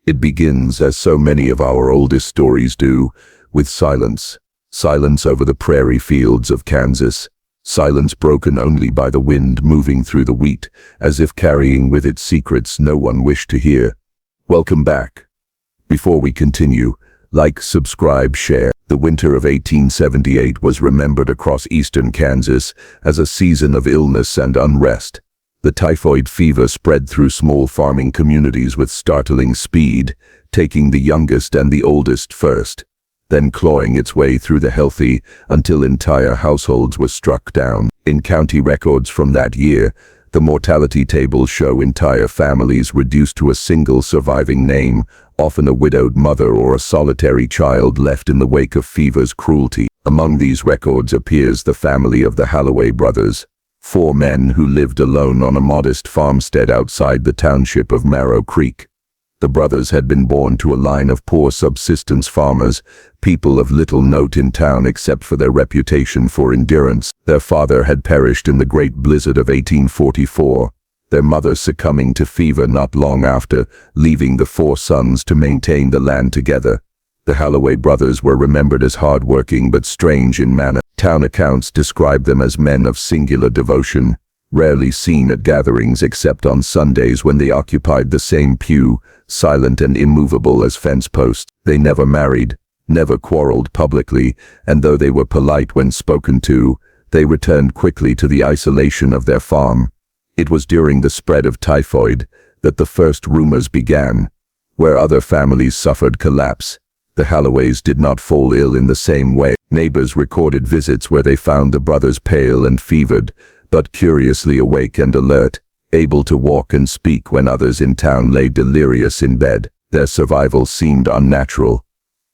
It begins, as so many of our oldest stories do, with silence. Silence over the prairie fields of Kansas. Silence broken only by the wind moving through the wheat, as if carrying with it secrets no one wished to hear. Welcome back. Before we continue, like, subscribe, share. The winter of 1878 was remembered across eastern Kansas as a season of illness and unrest. The typhoid fever spread through small farming communities with startling speed, taking the youngest and the oldest first, then clawing its way through the healthy until entire households were struck down. In county records from that year, the mortality tables show entire families reduced to a single surviving name, often a widowed mother or a solitary child left in the wake of fever's cruelty. Among these records appears the family of the Holloway brothers, 4 men who lived alone on a modest farmstead outside the township of Marrow Creek. The brothers had been born to a line of poor subsistence farmers, people of little note in town except for their reputation for endurance. Their father had perished in the Great Blizzard of 1844, their mother succumbing to fever not long after, leaving the 4 sons to maintain the land together. The Holloway brothers were remembered as hard-working but strange in manner. Town accounts describe them as men of singular devotion, rarely seen at gatherings except on Sundays when they occupied the same pew, silent and immovable as fence posts. They never married, never quarreled publicly, and though they were polite when spoken to, they returned quickly to the isolation of their farm. It was during the spread of typhoid that the first rumors began. Where other families suffered collapse, the Holloways did not fall ill in the same way. Neighbors recorded visits where they found the brothers pale and fevered, but curiously awake and alert, able to walk and speak when others in town lay delirious in bed. Their survival seemed unnatural.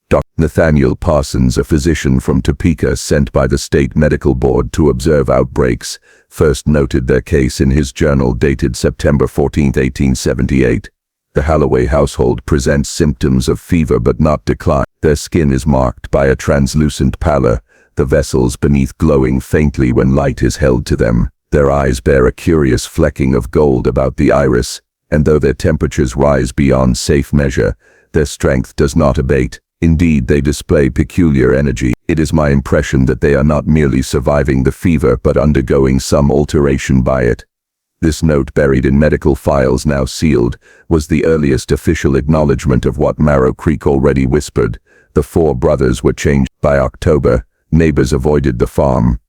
Dr. Nathaniel Parsons, a physician from Topeka sent by the state medical board to observe outbreaks, first noted their case in his journal dated September 14, 1878. The Holloway household presents symptoms of fever but not decline. Their skin is marked by a translucent pallor, the vessels beneath glowing faintly when light is held to them. Their eyes bear a curious flecking of gold about the iris, and though their temperatures rise beyond safe measure, their strength does not abate. Indeed, they display peculiar energy. It is my impression that they are not merely surviving the fever but undergoing some alteration by it. This note, buried in medical files now sealed, was the earliest official acknowledgement of what Marrow Creek already whispered. The 4 brothers were changed. By October, neighbors avoided the farm.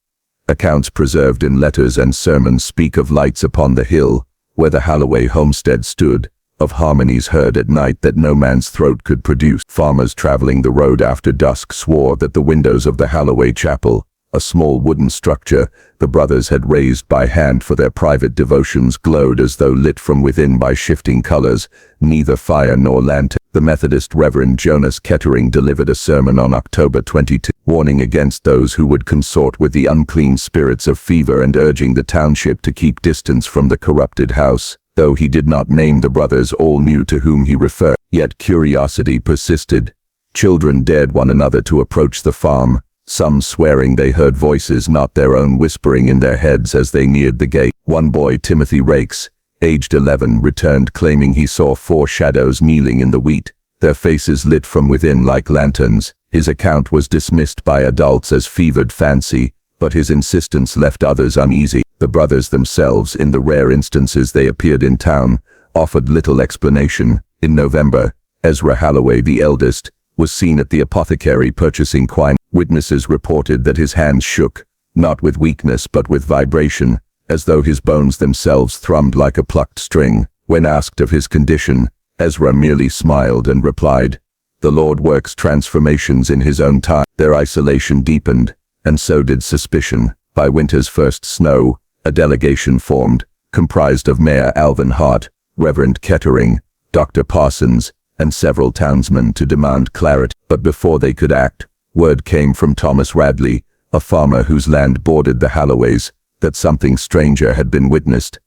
Accounts preserved in letters and sermons speak of lights upon the hill, where the Holloway homestead stood, of harmonies heard at night that no man's throat could produce. Farmers traveling the road after dusk swore that the windows of the Holloway chapel, a small wooden structure the brothers had raised by hand for their private devotions, glowed as though lit from within by shifting colors, neither fire nor lantern. The Methodist Reverend Jonas Kettering delivered a sermon on October 22, warning against those who would consort with the unclean spirits of fever and urging the township to keep distance from the corrupted house. Though he did not name the brothers, all knew to whom he referred. Yet curiosity persisted. Children dared one another to approach the farm, some swearing they heard voices not their own whispering in their heads as they neared the gate. One boy, Timothy Rakes, aged 11, returned claiming he saw 4 shadows kneeling in the wheat, their faces lit from within like lanterns. His account was dismissed by adults as fevered fancy, but his insistence left others uneasy. The brothers themselves, in the rare instances they appeared in town, offered little explanation. In November, Ezra Holloway, the eldest, was seen at the apothecary purchasing quinine. Witnesses reported that his hands shook, not with weakness but with vibration, as though his bones themselves thrummed like a plucked string. When asked of his condition, Ezra merely smiled and replied, "The Lord works transformations in his own time." Their isolation deepened, and so did suspicion. By winter's first snow, a delegation formed, comprised of Mayor Alvin Hart, Reverend Kettering, Dr. Parsons, and several townsmen to demand clarity. But before they could act, word came from Thomas Radley, a farmer whose land bordered the Holloways, that something stranger had been witnessed.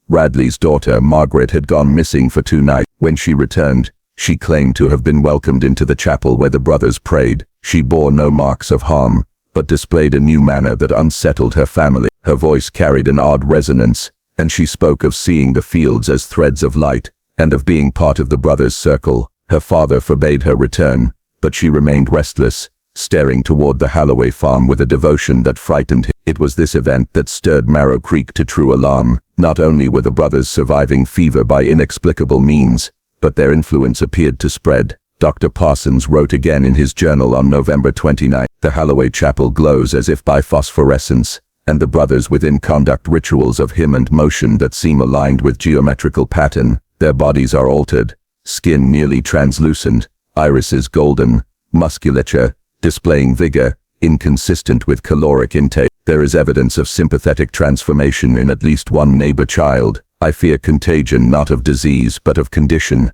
Radley's daughter, Margaret, had gone missing for 2 nights. When she returned, she claimed to have been welcomed into the chapel where the brothers prayed. She bore no marks of harm, but displayed a new manner that unsettled her family. Her voice carried an odd resonance, and she spoke of seeing the fields as threads of light, and of being part of the brothers' circle. Her father forbade her return, but she remained restless, staring toward the Holloway farm with a devotion that frightened him. It was this event that stirred Marrow Creek to true alarm. Not only were the brothers surviving fever by inexplicable means, but their influence appeared to spread. Dr. Parsons wrote again in his journal on November 29, "The Holloway chapel glows as if by phosphorescence, and the brothers within conduct rituals of hymn and motion that seem aligned with geometrical pattern. Their bodies are altered, skin nearly translucent, irises golden, musculature displaying vigor, inconsistent with caloric intake. There is evidence of sympathetic transformation in at least one neighbor child. I fear contagion not of disease but of condition."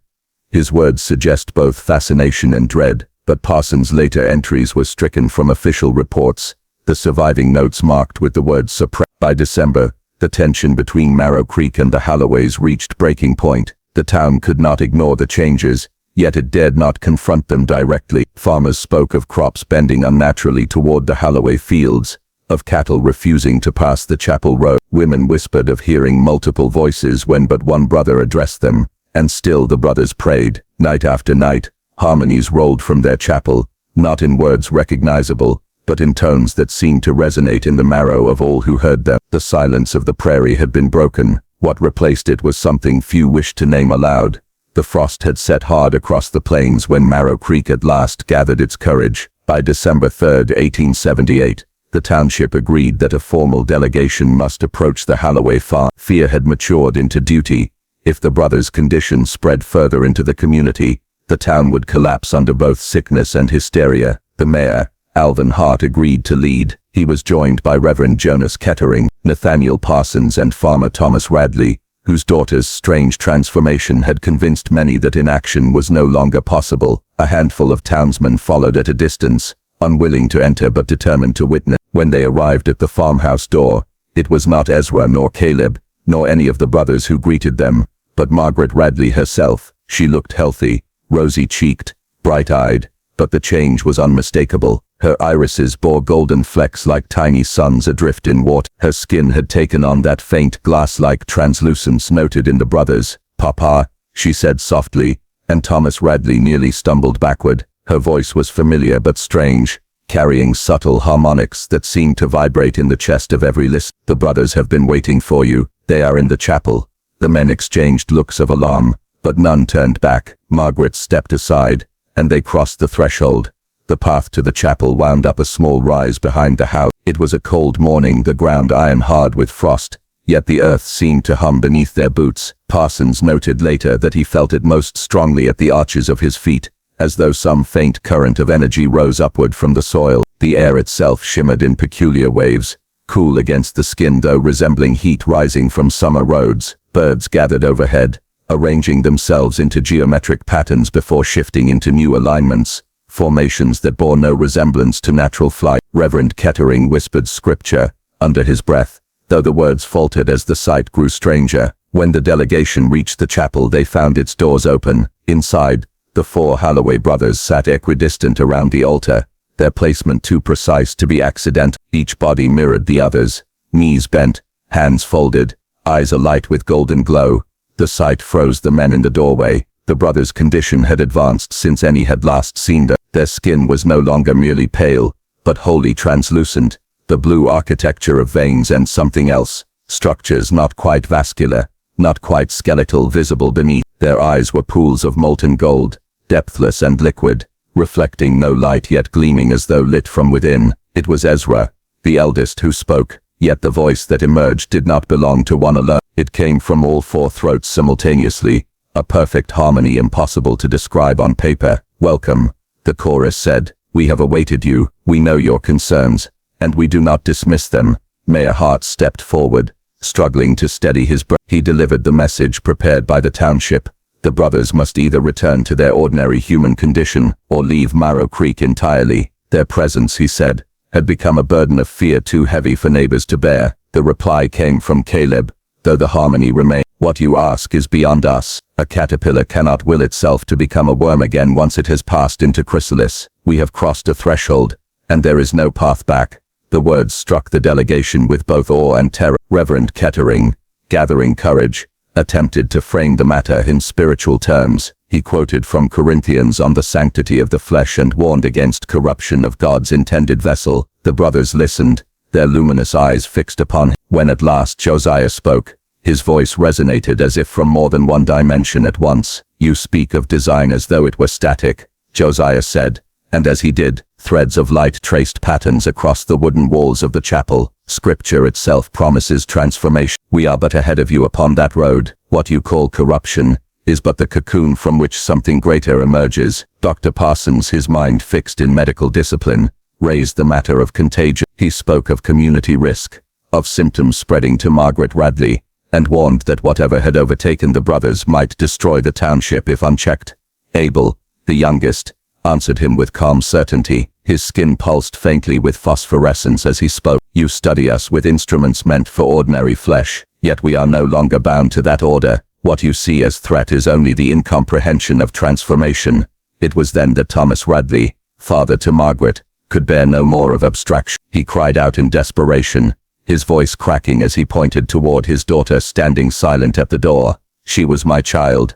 His words suggest both fascination and dread, but Parsons' later entries were stricken from official reports, the surviving notes marked with the word suppressed. By December, the tension between Marrow Creek and the Holloways reached breaking point. The town could not ignore the changes, yet it dared not confront them directly. Farmers spoke of crops bending unnaturally toward the Holloway fields, of cattle refusing to pass the chapel road. Women whispered of hearing multiple voices when but one brother addressed them, and still the brothers prayed. Night after night, harmonies rolled from their chapel, not in words recognizable, but in tones that seemed to resonate in the marrow of all who heard them. The silence of the prairie had been broken. What replaced it was something few wished to name aloud. The frost had set hard across the plains when Marrow Creek at last gathered its courage. By December 3, 1878, the township agreed that a formal delegation must approach the Holloway farm. Fear had matured into duty. If the brothers' condition spread further into the community, the town would collapse under both sickness and hysteria. The mayor, Alvin Hart, agreed to lead. He was joined by Reverend Jonas Kettering, Nathaniel Parsons and Farmer Thomas Radley, whose daughter's strange transformation had convinced many that inaction was no longer possible. A handful of townsmen followed at a distance, unwilling to enter but determined to witness. When they arrived at the farmhouse door, it was not Ezra nor Caleb, nor any of the brothers who greeted them, but Margaret Radley herself. She looked healthy, rosy-cheeked, bright-eyed, but the change was unmistakable. Her irises bore golden flecks like tiny suns adrift in water. Her skin had taken on that faint glass-like translucence noted in the brothers. "Papa," she said softly, and Thomas Radley nearly stumbled backward. Her voice was familiar but strange, carrying subtle harmonics that seemed to vibrate in the chest of every listener. "The brothers have been waiting for you. They are in the chapel." The men exchanged looks of alarm, but none turned back. Margaret stepped aside, and they crossed the threshold. The path to the chapel wound up a small rise behind the house. It was a cold morning, the ground iron-hard with frost, yet the earth seemed to hum beneath their boots. Parsons noted later that he felt it most strongly at the arches of his feet, as though some faint current of energy rose upward from the soil. The air itself shimmered in peculiar waves, cool against the skin though resembling heat rising from summer roads. Birds gathered overhead, arranging themselves into geometric patterns before shifting into new alignments, formations that bore no resemblance to natural flight. Reverend Kettering whispered scripture under his breath, though the words faltered as the sight grew stranger. When the delegation reached the chapel, they found its doors open. Inside, the four Holloway brothers sat equidistant around the altar, their placement too precise to be accidental. Each body mirrored the others, knees bent, hands folded, eyes alight with golden glow. The sight froze the men in the doorway. The brothers' condition had advanced since any had last seen them. Their skin was no longer merely pale, but wholly translucent, the blue architecture of veins and something else, structures not quite vascular, not quite skeletal, visible beneath. Their eyes were pools of molten gold, depthless and liquid, reflecting no light yet gleaming as though lit from within. It was Ezra, the eldest, who spoke, yet the voice that emerged did not belong to one alone. It came from all four throats simultaneously, a perfect harmony impossible to describe on paper. "Welcome," the chorus said. "We have awaited you. We know your concerns, and we do not dismiss them." Mayor Hart stepped forward, struggling to steady his breath. He delivered the message prepared by the township. The brothers must either return to their ordinary human condition or leave Marrow Creek entirely. Their presence, he said, had become a burden of fear too heavy for neighbors to bear. The reply came from Caleb, though the harmony remained. "What you ask is beyond us. A caterpillar cannot will itself to become a worm again once it has passed into chrysalis. We have crossed a threshold, and there is no path back." The words struck the delegation with both awe and terror. Reverend Kettering, gathering courage, attempted to frame the matter in spiritual terms. He quoted from Corinthians on the sanctity of the flesh and warned against corruption of God's intended vessel. The brothers listened, their luminous eyes fixed upon him. When at last Josiah spoke, his voice resonated as if from more than one dimension at once. "You speak of design as though it were static," Josiah said, and as he did, threads of light traced patterns across the wooden walls of the chapel. Scripture itself promises transformation. We are but ahead of you upon that road. What you call corruption is but the cocoon from which something greater emerges. Dr. Parsons, his mind fixed in medical discipline, raised the matter of contagion. He spoke of community risk, of symptoms spreading to Margaret Radley, and warned that whatever had overtaken the brothers might destroy the township if unchecked. Abel, the youngest, answered him with calm certainty. His skin pulsed faintly with phosphorescence as he spoke. "You study us with instruments meant for ordinary flesh, yet we are no longer bound to that order. What you see as threat is only the incomprehension of transformation." It was then that Thomas Radley, father to Margaret, could bear no more of abstraction. He cried out in desperation, his voice cracking as he pointed toward his daughter standing silent at the door. "She was my child,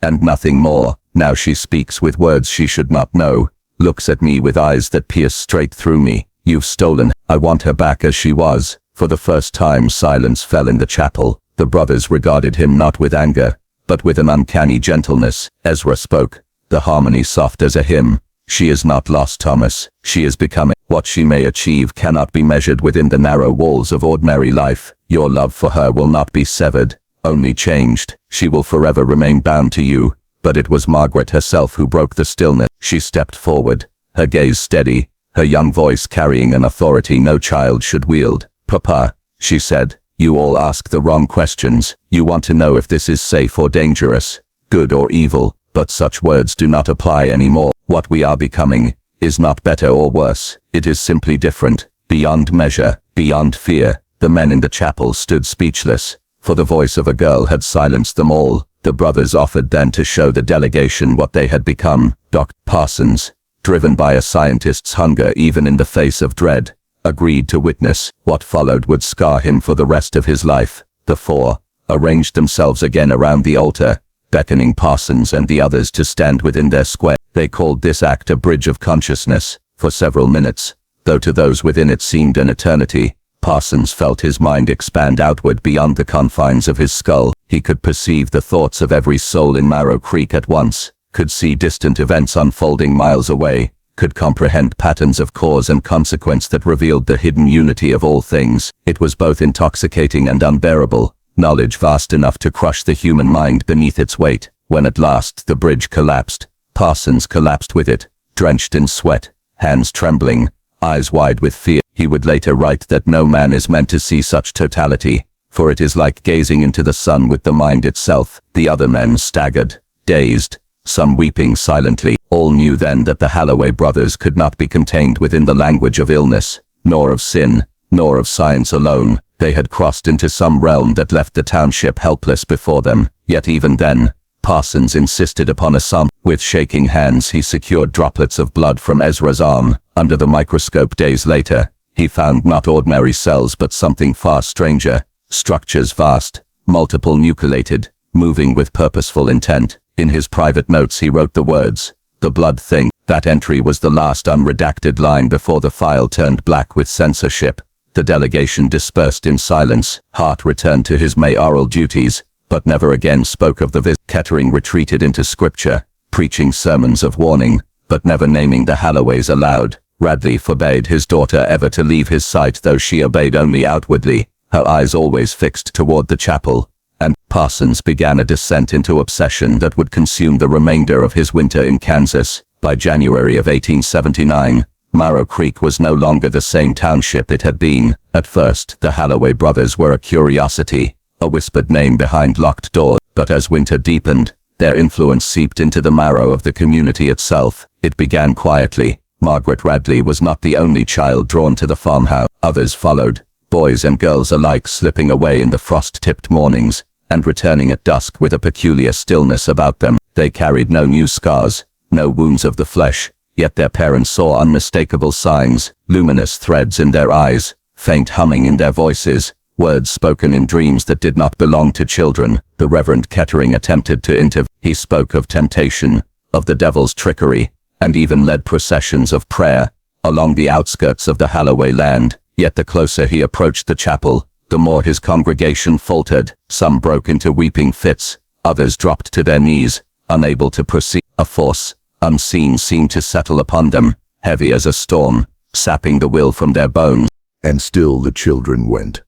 and nothing more. Now she speaks with words she should not know, looks at me with eyes that pierce straight through me. You've stolen. I want her back as she was." For the first time silence fell in the chapel. The brothers regarded him not with anger, but with an uncanny gentleness. Ezra spoke, the harmony soft as a hymn. "She is not lost, Thomas. She is becoming. What she may achieve cannot be measured within the narrow walls of ordinary life. Your love for her will not be severed, only changed. She will forever remain bound to you." But it was Margaret herself who broke the stillness. She stepped forward, her gaze steady, her young voice carrying an authority no child should wield. "Papa," she said, "you all ask the wrong questions. You want to know if this is safe or dangerous, good or evil, but such words do not apply anymore. What we are becoming is not better or worse. It is simply different, beyond measure, beyond fear." The men in the chapel stood speechless, for the voice of a girl had silenced them all. The brothers offered then to show the delegation what they had become. Dr. Parsons, driven by a scientist's hunger even in the face of dread, agreed to witness. What followed would scar him for the rest of his life. The four arranged themselves again around the altar, beckoning Parsons and the others to stand within their square. They called this act a bridge of consciousness. For several minutes, though to those within it seemed an eternity, Parsons felt his mind expand outward beyond the confines of his skull. He could perceive the thoughts of every soul in Marrow Creek at once, could see distant events unfolding miles away, could comprehend patterns of cause and consequence that revealed the hidden unity of all things. It was both intoxicating and unbearable, knowledge vast enough to crush the human mind beneath its weight. When at last the bridge collapsed, Parsons collapsed with it, drenched in sweat, hands trembling, eyes wide with fear. He would later write that no man is meant to see such totality, for it is like gazing into the sun with the mind itself. The other men staggered, dazed, some weeping silently. All knew then that the Halloway brothers could not be contained within the language of illness, nor of sin, nor of science alone. They had crossed into some realm that left the township helpless before them. Yet even then, Parsons insisted upon a sum. With shaking hands he secured droplets of blood from Ezra's arm. Under the microscope days later, he found not ordinary cells but something far stranger. Structures vast, multiple nucleated, moving with purposeful intent. In his private notes he wrote the words, "The blood thing." That entry was the last unredacted line before the file turned black with censorship. The delegation dispersed in silence. Hart returned to his mayoral duties, but never again spoke of the visit. Kettering retreated into scripture, preaching sermons of warning, but never naming the Halloways aloud. Radley forbade his daughter ever to leave his sight, though she obeyed only outwardly, her eyes always fixed toward the chapel. And Parsons began a descent into obsession that would consume the remainder of his winter in Kansas. By January of 1879, Marrow Creek was no longer the same township it had been. At first, the Halloway brothers were a curiosity, a whispered name behind locked doors, but as winter deepened, their influence seeped into the marrow of the community itself. It began quietly. Margaret Radley was not the only child drawn to the farmhouse. Others followed, boys and girls alike, slipping away in the frost-tipped mornings, and returning at dusk with a peculiar stillness about them. They carried no new scars, no wounds of the flesh, yet their parents saw unmistakable signs, luminous threads in their eyes, faint humming in their voices, words spoken in dreams that did not belong to children. The Reverend Kettering attempted to intervene. He spoke of temptation, of the devil's trickery, and even led processions of prayer along the outskirts of the Holloway land. Yet the closer he approached the chapel, the more his congregation faltered. Some broke into weeping fits, others dropped to their knees, unable to proceed. A force, unseen, seemed to settle upon them, heavy as a storm, sapping the will from their bones. And still the children went.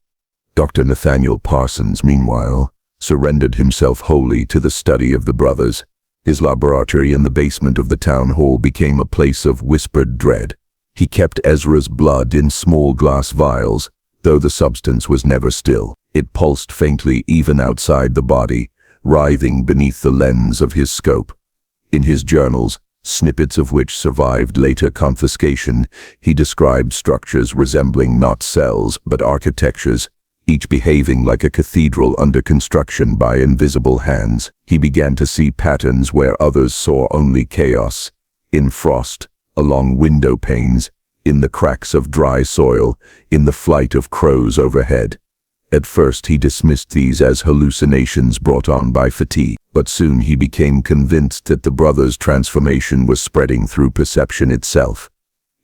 Dr. Nathaniel Parsons, meanwhile, surrendered himself wholly to the study of the brothers. His laboratory in the basement of the town hall became a place of whispered dread. He kept Ezra's blood in small glass vials, though the substance was never still. It pulsed faintly even outside the body, writhing beneath the lens of his scope. In his journals, snippets of which survived later confiscation, he described structures resembling not cells but architectures, each behaving like a cathedral under construction by invisible hands. He began to see patterns where others saw only chaos: in frost, along window panes, in the cracks of dry soil, in the flight of crows overhead. At first he dismissed these as hallucinations brought on by fatigue, but soon he became convinced that the brothers' transformation was spreading through perception itself.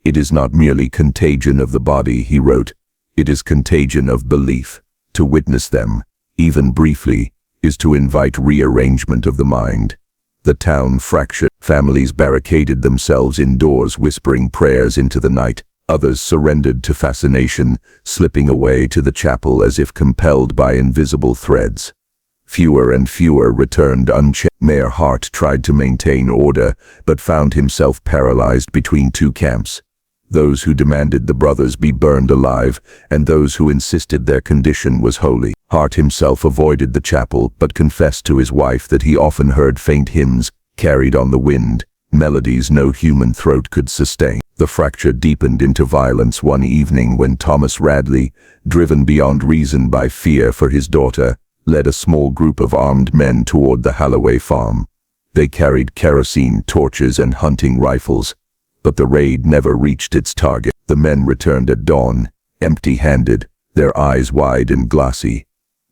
"It is not merely contagion of the body," he wrote, "it is contagion of belief. To witness them, even briefly, is to invite rearrangement of the mind." The town fractured. Families barricaded themselves indoors, whispering prayers into the night. Others surrendered to fascination, slipping away to the chapel as if compelled by invisible threads. Fewer and fewer returned unchecked. Mayor Hart tried to maintain order, but found himself paralyzed between two camps: those who demanded the brothers be burned alive, and those who insisted their condition was holy. Hart himself avoided the chapel, but confessed to his wife that he often heard faint hymns, carried on the wind, melodies no human throat could sustain. The fracture deepened into violence one evening when Thomas Radley, driven beyond reason by fear for his daughter, led a small group of armed men toward the Holloway farm. They carried kerosene torches and hunting rifles, but the raid never reached its target. The men returned at dawn, empty-handed, their eyes wide and glassy.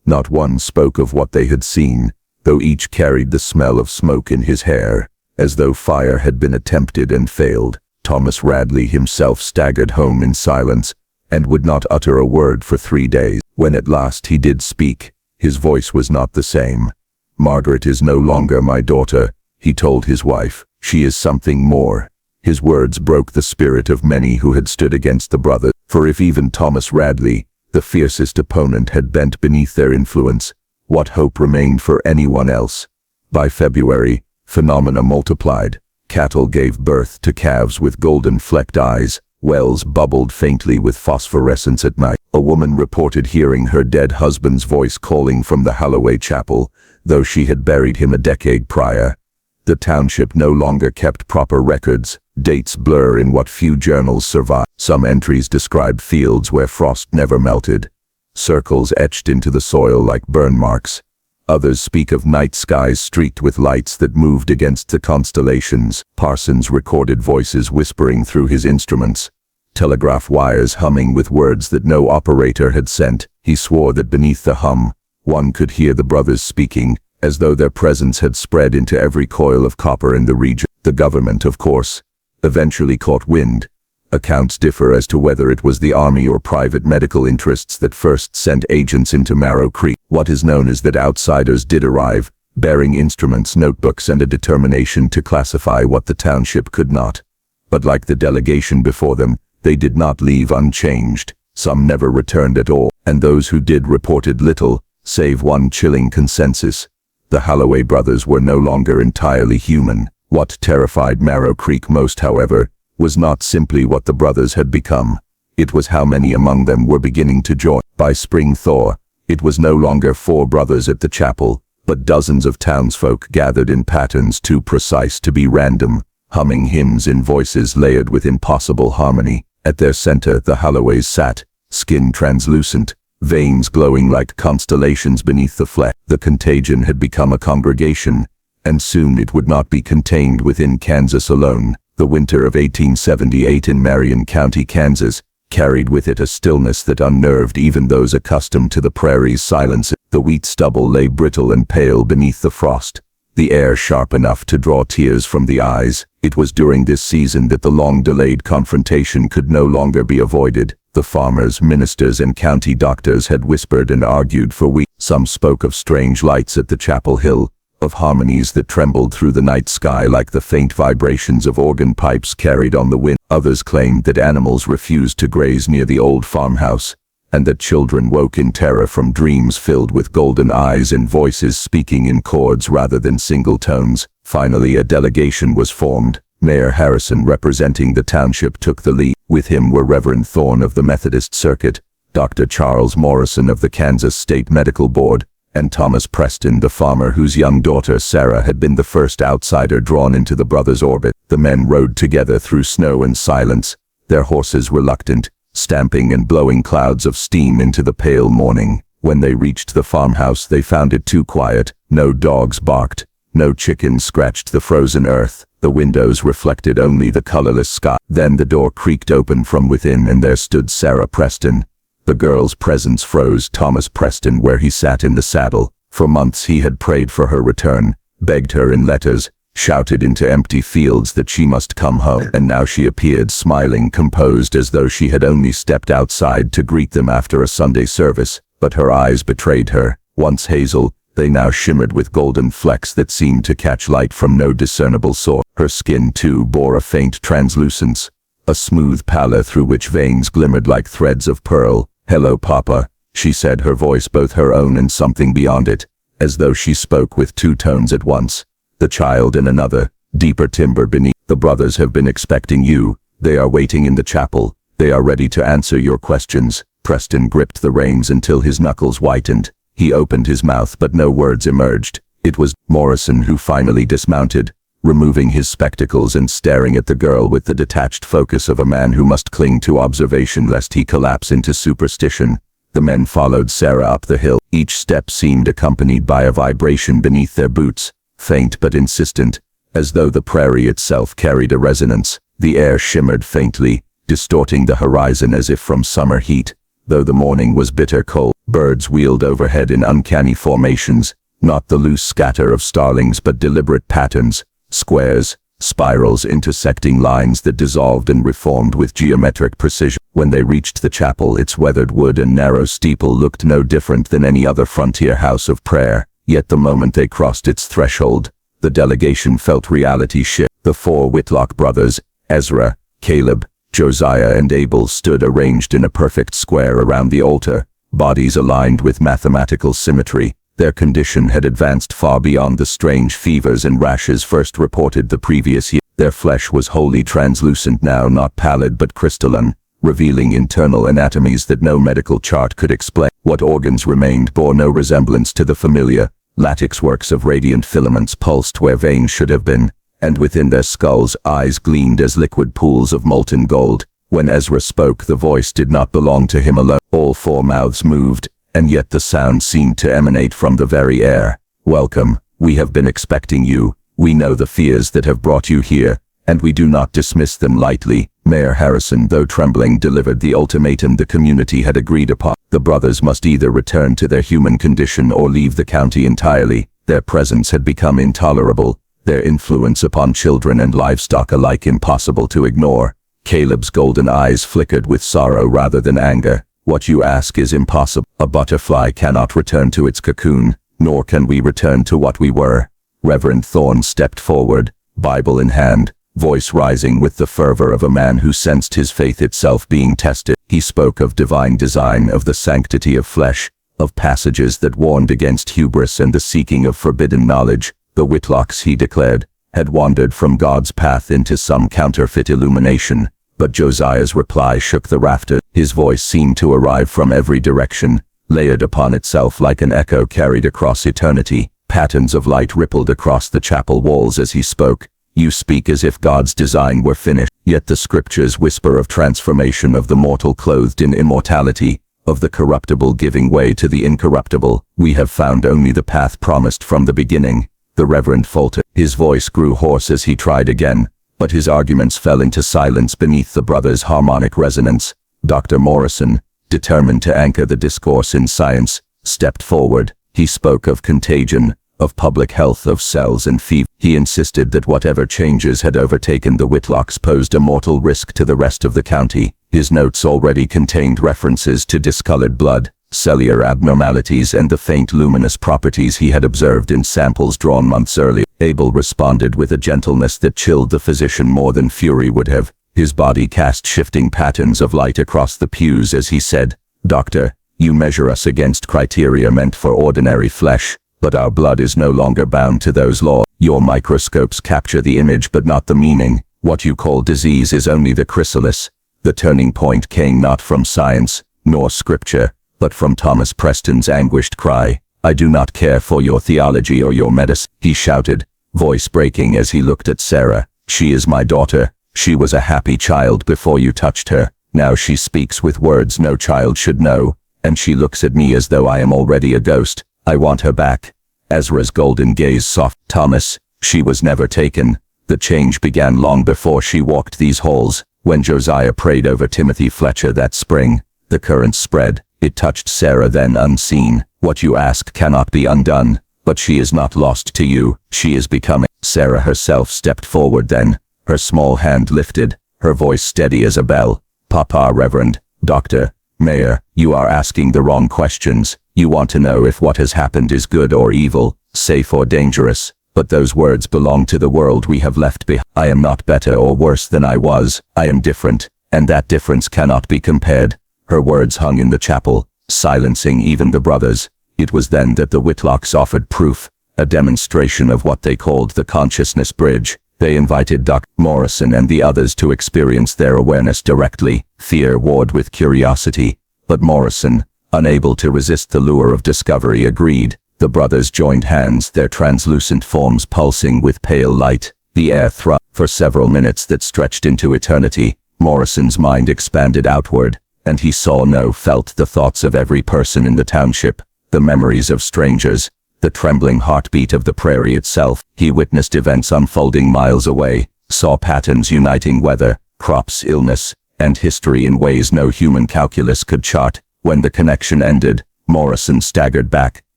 Not one spoke of what they had seen, though each carried the smell of smoke in his hair, as though fire had been attempted and failed. Thomas Radley himself staggered home in silence, and would not utter a word for 3 days. When at last he did speak, his voice was not the same. "Margaret is no longer my daughter," he told his wife. "She is something more." His words broke the spirit of many who had stood against the brothers, for if even Thomas Radley, the fiercest opponent, had bent beneath their influence, what hope remained for anyone else? By February, phenomena multiplied. Cattle gave birth to calves with golden-flecked eyes. Wells bubbled faintly with phosphorescence at night. A woman reported hearing her dead husband's voice calling from the Holloway chapel, though she had buried him a decade prior. The township no longer kept proper records. Dates blur in what few journals survive. Some entries describe fields where frost never melted, circles etched into the soil like burn marks. Others speak of night skies streaked with lights that moved against the constellations. Parsons recorded voices whispering through his instruments, telegraph wires humming with words that no operator had sent. He swore that beneath the hum, one could hear the brothers speaking, as though their presence had spread into every coil of copper in the region. The government, of course, eventually caught wind. Accounts differ as to whether it was the army or private medical interests that first sent agents into Marrow Creek. What is known is that outsiders did arrive, bearing instruments, notebooks, and a determination to classify what the township could not. But like the delegation before them, they did not leave unchanged. Some never returned at all, and those who did reported little, save one chilling consensus: the Holloway brothers were no longer entirely human. What terrified Marrow Creek most, however, was not simply what the brothers had become. It was how many among them were beginning to join. By spring thaw, it was no longer 4 brothers at the chapel, but dozens of townsfolk gathered in patterns too precise to be random, humming hymns in voices layered with impossible harmony. At their center the Holloways sat, skin translucent, veins glowing like constellations beneath the flesh. The contagion had become a congregation, and soon it would not be contained within Kansas alone. The winter of 1878 in Marion County, Kansas, carried with it a stillness that unnerved even those accustomed to the prairie's silence. The wheat stubble lay brittle and pale beneath the frost, the air sharp enough to draw tears from the eyes. It was during this season that the long-delayed confrontation could no longer be avoided. The farmers, ministers, and county doctors had whispered and argued for weeks. Some spoke of strange lights at the chapel hill, of harmonies that trembled through the night sky like the faint vibrations of organ pipes carried on the wind. Others claimed that animals refused to graze near the old farmhouse, and that children woke in terror from dreams filled with golden eyes and voices speaking in chords rather than single tones. Finally, a delegation was formed. Mayor Harrison, representing the township, took the lead. With him were Reverend Thorne of the Methodist Circuit, Dr. Charles Morrison of the Kansas State Medical Board, and Thomas Preston, the farmer whose young daughter Sarah had been the first outsider drawn into the brothers' orbit. The men rode together through snow and silence, their horses reluctant, stamping and blowing clouds of steam into the pale morning. When they reached the farmhouse, they found it too quiet. No dogs barked, no chickens scratched the frozen earth. The windows reflected only the colorless sky. Then the door creaked open from within, and there stood Sarah Preston. The girl's presence froze Thomas Preston where he sat in the saddle. For months he had prayed for her return, begged her in letters, shouted into empty fields that she must come home. And now she appeared, smiling, composed, as though she had only stepped outside to greet them after a Sunday service. But her eyes betrayed her. Once hazel, they now shimmered with golden flecks that seemed to catch light from no discernible source. Her skin, too, bore a faint translucence, a smooth pallor through which veins glimmered like threads of pearl. "Hello, Papa," she said, her voice both her own and something beyond it, as though she spoke with two tones at once, the child in another, deeper timbre beneath. "The brothers have been expecting you. They are waiting in the chapel. They are ready to answer your questions." Preston gripped the reins until his knuckles whitened. He opened his mouth, but no words emerged. It was Morrison who finally dismounted, removing his spectacles and staring at the girl with the detached focus of a man who must cling to observation lest he collapse into superstition. The men followed Sarah up the hill. Each step seemed accompanied by a vibration beneath their boots, faint but insistent, as though the prairie itself carried a resonance. The air shimmered faintly, distorting the horizon as if from summer heat. Though the morning was bitter cold, birds wheeled overhead in uncanny formations, not the loose scatter of starlings but deliberate patterns, squares, spirals, intersecting lines that dissolved and reformed with geometric precision. When they reached the chapel, its weathered wood and narrow steeple looked no different than any other frontier house of prayer. Yet the moment they crossed its threshold, the delegation felt reality shift. The four Whitlock brothers, Ezra, Caleb, Josiah, and Abel, stood arranged in a perfect square around the altar, bodies aligned with mathematical symmetry. Their condition had advanced far beyond the strange fevers and rashes first reported the previous year. Their flesh was wholly translucent now, not pallid but crystalline, revealing internal anatomies that no medical chart could explain. What organs remained bore no resemblance to the familiar, lattice works of radiant filaments pulsed where veins should have been, and within their skulls eyes gleamed as liquid pools of molten gold. When Ezra spoke, the voice did not belong to him alone. All four mouths moved, and yet the sound seemed to emanate from the very air. "Welcome. We have been expecting you. We know the fears that have brought you here, and we do not dismiss them lightly." Mayor Harrison, though trembling, delivered the ultimatum the community had agreed upon. The brothers must either return to their human condition or leave the county entirely. Their presence had become intolerable, their influence upon children and livestock alike impossible to ignore. Caleb's golden eyes flickered with sorrow rather than anger. "What you ask is impossible. A butterfly cannot return to its cocoon, nor can we return to what we were." Reverend Thorne stepped forward, Bible in hand, voice rising with the fervor of a man who sensed his faith itself being tested. He spoke of divine design, of the sanctity of flesh, of passages that warned against hubris and the seeking of forbidden knowledge. The Whitlocks, he declared, had wandered from God's path into some counterfeit illumination. But Josiah's reply shook the rafters. His voice seemed to arrive from every direction, layered upon itself like an echo carried across eternity. Patterns of light rippled across the chapel walls as he spoke. "You speak as if God's design were finished, yet the scriptures whisper of transformation, of the mortal clothed in immortality, of the corruptible giving way to the incorruptible. We have found only the path promised from the beginning." The Reverend faltered. His voice grew hoarse as he tried again, but his arguments fell into silence beneath the brothers' harmonic resonance. Dr. Morrison, determined to anchor the discourse in science, stepped forward. He spoke of contagion, of public health, of cells and fever. He insisted that whatever changes had overtaken the Whitlocks posed a mortal risk to the rest of the county. His notes already contained references to discolored blood, cellular abnormalities, and the faint luminous properties he had observed in samples drawn months earlier. Abel responded with a gentleness that chilled the physician more than fury would have. His body cast shifting patterns of light across the pews as he said, "Doctor, you measure us against criteria meant for ordinary flesh, but our blood is no longer bound to those laws. Your microscopes capture the image but not the meaning. What you call disease is only the chrysalis." The turning point came not from science, nor scripture, but from Thomas Preston's anguished cry. "I do not care for your theology or your medicine," he shouted, voice breaking as he looked at Sarah. "She is my daughter. She was a happy child before you touched her. Now she speaks with words no child should know, and she looks at me as though I am already a ghost. I want her back." Ezra's golden gaze soft. "Thomas, she was never taken. The change began long before she walked these halls. When Josiah prayed over Timothy Fletcher that spring, the current spread. It touched Sarah then unseen. What you ask cannot be undone, but she is not lost to you. She is becoming." Sarah herself stepped forward then, her small hand lifted, her voice steady as a bell. "Papa, Reverend, Doctor, Mayor, you are asking the wrong questions. You want to know if what has happened is good or evil, safe or dangerous. But those words belong to the world we have left behind. I am not better or worse than I was. I am different, and that difference cannot be compared." Her words hung in the chapel, silencing even the brothers. It was then that the Whitlocks offered proof, a demonstration of what they called the consciousness bridge. They invited Dr. Morrison and the others to experience their awareness directly. Fear warred with curiosity, but Morrison, unable to resist the lure of discovery, agreed. The brothers joined hands, their translucent forms pulsing with pale light. The air thrummed for several minutes that stretched into eternity. Morrison's mind expanded outward, and he saw, felt the thoughts of every person in the township, the memories of strangers, the trembling heartbeat of the prairie itself. He witnessed events unfolding miles away, saw patterns uniting weather, crops, illness, and history in ways no human calculus could chart. When the connection ended, Morrison staggered back,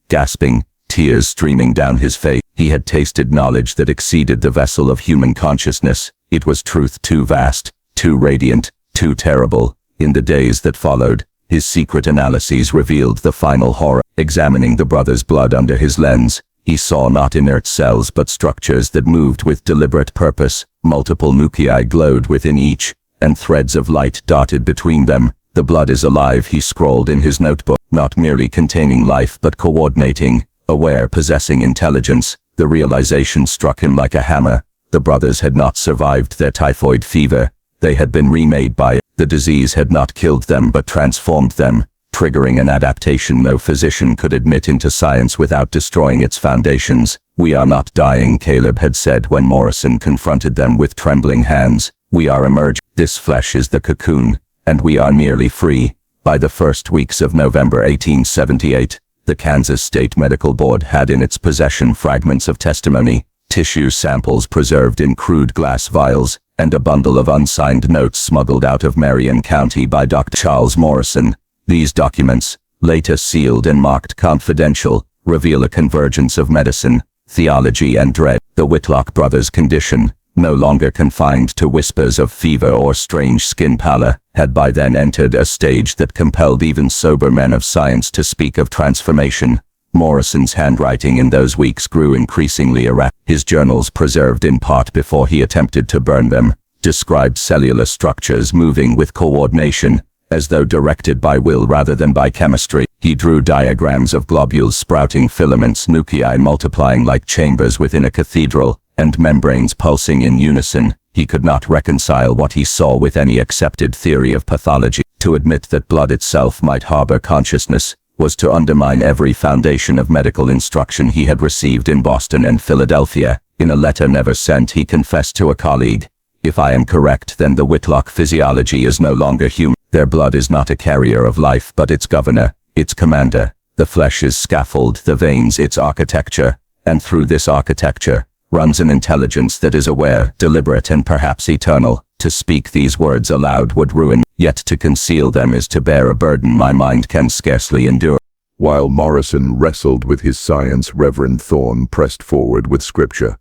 gasping, tears streaming down his face. He had tasted knowledge that exceeded the vessel of human consciousness. It was truth too vast, too radiant, too terrible. In the days that followed, his secret analyses revealed the final horror. Examining the brothers' blood under his lens, he saw not inert cells but structures that moved with deliberate purpose. Multiple nuclei glowed within each, and threads of light darted between them. "The blood is alive," he scrawled in his notebook, "not merely containing life but coordinating, aware, possessing intelligence." The realization struck him like a hammer. The brothers had not survived their typhoid fever. They had been remade by it. The disease had not killed them but transformed them, triggering an adaptation no physician could admit into science without destroying its foundations. "We are not dying," Caleb had said when Morrison confronted them with trembling hands. "We are emerging. This flesh is the cocoon, and we are nearly free." By the first weeks of November 1878, the Kansas State Medical Board had in its possession fragments of testimony, tissue samples preserved in crude glass vials, and a bundle of unsigned notes smuggled out of Marion County by Dr. Charles Morrison. These documents, later sealed and marked confidential, reveal a convergence of medicine, theology, and dread. The Whitlock brothers' condition, no longer confined to whispers of fever or strange skin pallor, had by then entered a stage that compelled even sober men of science to speak of transformation. Morrison's handwriting in those weeks grew increasingly erratic. His journals, preserved in part before he attempted to burn them, described cellular structures moving with coordination, as though directed by will rather than by chemistry. He drew diagrams of globules sprouting filaments, nuclei multiplying like chambers within a cathedral, and membranes pulsing in unison. He could not reconcile what he saw with any accepted theory of pathology. To admit that blood itself might harbor consciousness was to undermine every foundation of medical instruction he had received in Boston and Philadelphia. In a letter never sent, he confessed to a colleague, "If I am correct, then the Whitlock physiology is no longer human. Their blood is not a carrier of life but its governor, its commander. The flesh is scaffold, the veins its architecture, and through this architecture runs an intelligence that is aware, deliberate, and perhaps eternal." To speak these words aloud would ruin, yet to conceal them is to bear a burden my mind can scarcely endure. While Morrison wrestled with his science, Reverend Thorne pressed forward with scripture.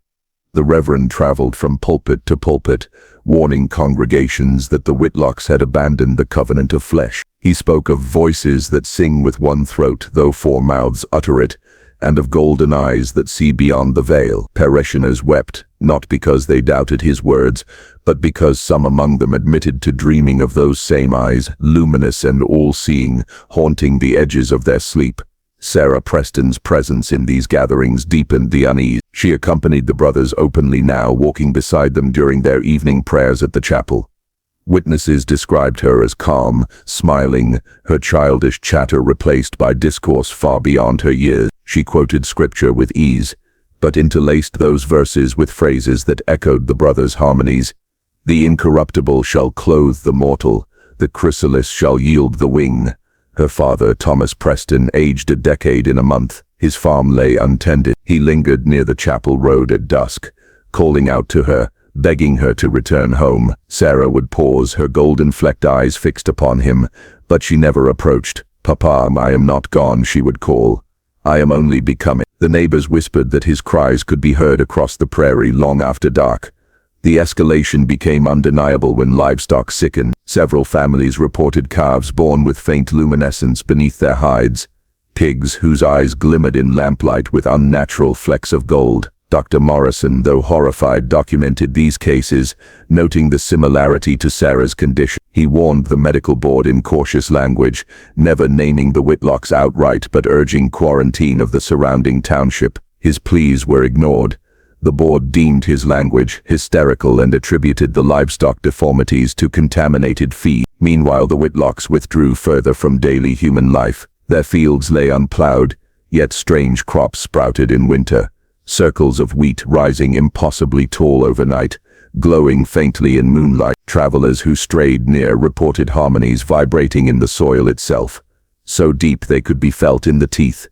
The Reverend traveled from pulpit to pulpit, warning congregations that the Whitlocks had abandoned the covenant of flesh. He spoke of voices that sing with one throat, though four mouths utter it, and of golden eyes that see beyond the veil. Parishioners wept, not because they doubted his words, but because some among them admitted to dreaming of those same eyes, luminous and all-seeing, haunting the edges of their sleep. Sarah Preston's presence in these gatherings deepened the unease. She accompanied the brothers openly now, walking beside them during their evening prayers at the chapel. Witnesses described her as calm, smiling, her childish chatter replaced by discourse far beyond her years. She quoted scripture with ease, but interlaced those verses with phrases that echoed the brothers' harmonies. The incorruptible shall clothe the mortal, the chrysalis shall yield the wing. Her father, Thomas Preston, aged a decade in a month. His farm lay untended. He lingered near the chapel road at dusk, calling out to her, begging her to return home. Sarah would pause, her golden-flecked eyes fixed upon him, but she never approached. "Papa, I am not gone," she would call. "I am only becoming." The neighbors whispered that his cries could be heard across the prairie long after dark. The escalation became undeniable when livestock sickened. Several families reported calves born with faint luminescence beneath their hides, pigs whose eyes glimmered in lamplight with unnatural flecks of gold. Dr. Morrison, though horrified, documented these cases, noting the similarity to Sarah's condition. He warned the medical board in cautious language, never naming the Whitlocks outright but urging quarantine of the surrounding township. His pleas were ignored. The board deemed his language hysterical and attributed the livestock deformities to contaminated feed. Meanwhile, the Whitlocks withdrew further from daily human life. Their fields lay unplowed, yet strange crops sprouted in winter. Circles of wheat rising impossibly tall overnight, glowing faintly in moonlight. Travelers who strayed near reported harmonies vibrating in the soil itself, so deep they could be felt in the teeth.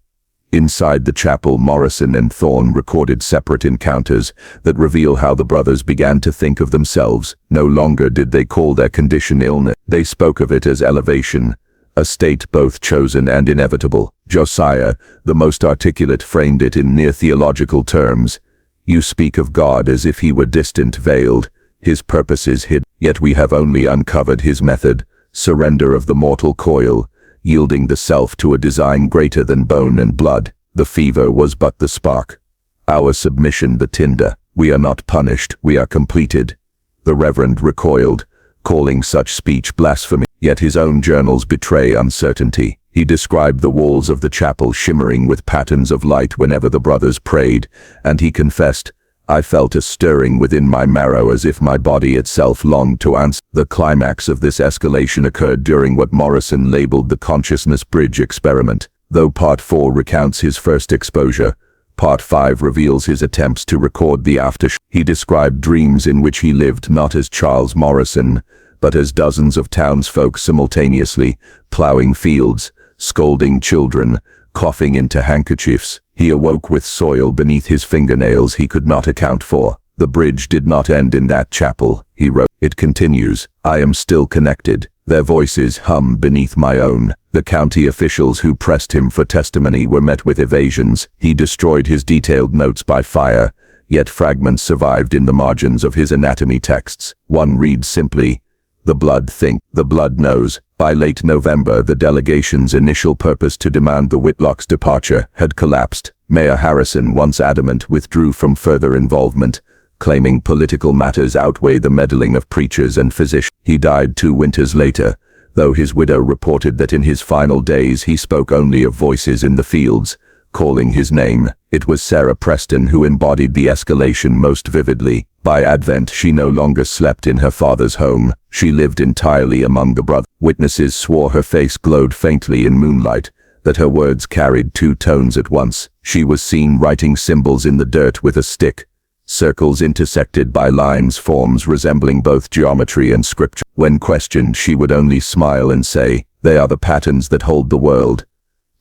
Inside the chapel, Morrison and Thorne recorded separate encounters that reveal how the brothers began to think of themselves. No longer did they call their condition illness. They spoke of it as elevation, a state both chosen and inevitable. Josiah, the most articulate, framed it in near theological terms. "You speak of God as if he were distant, veiled. His purpose is hid. Yet we have only uncovered his method, surrender of the mortal coil, yielding the self to a design greater than bone and blood. The fever was but the spark, our submission the tinder. We are not punished, we are completed." The Reverend recoiled, calling such speech blasphemy. Yet his own journals betray uncertainty. He described the walls of the chapel shimmering with patterns of light whenever the brothers prayed, and he confessed, "I felt a stirring within my marrow as if my body itself longed to answer." The climax of this escalation occurred during what Morrison labeled the consciousness bridge experiment. Though Part 4 recounts his first exposure, Part 5 reveals his attempts to record the aftershock. He described dreams in which he lived not as Charles Morrison, but as dozens of townsfolk simultaneously, plowing fields, scolding children, coughing into handkerchiefs. He awoke with soil beneath his fingernails he could not account for. "The bridge did not end in that chapel," he wrote. "It continues. I am still connected. Their voices hum beneath my own." The county officials who pressed him for testimony were met with evasions. He destroyed his detailed notes by fire, yet fragments survived in the margins of his anatomy texts. One reads simply, "The blood thinks, the blood knows." By late November, the delegation's initial purpose to demand the Whitlocks' departure had collapsed. Mayor Harrison, once adamant, withdrew from further involvement, claiming political matters outweigh the meddling of preachers and physicians. He died 2 winters later, though his widow reported that in his final days he spoke only of voices in the fields, calling his name. It was Sarah Preston who embodied the escalation most vividly. By Advent, she no longer slept in her father's home. She lived entirely among the brothers. Witnesses swore her face glowed faintly in moonlight, that her words carried 2 tones at once. She was seen writing symbols in the dirt with a stick, circles intersected by lines, forms resembling both geometry and scripture. When questioned, she would only smile and say, "They are the patterns that hold the world."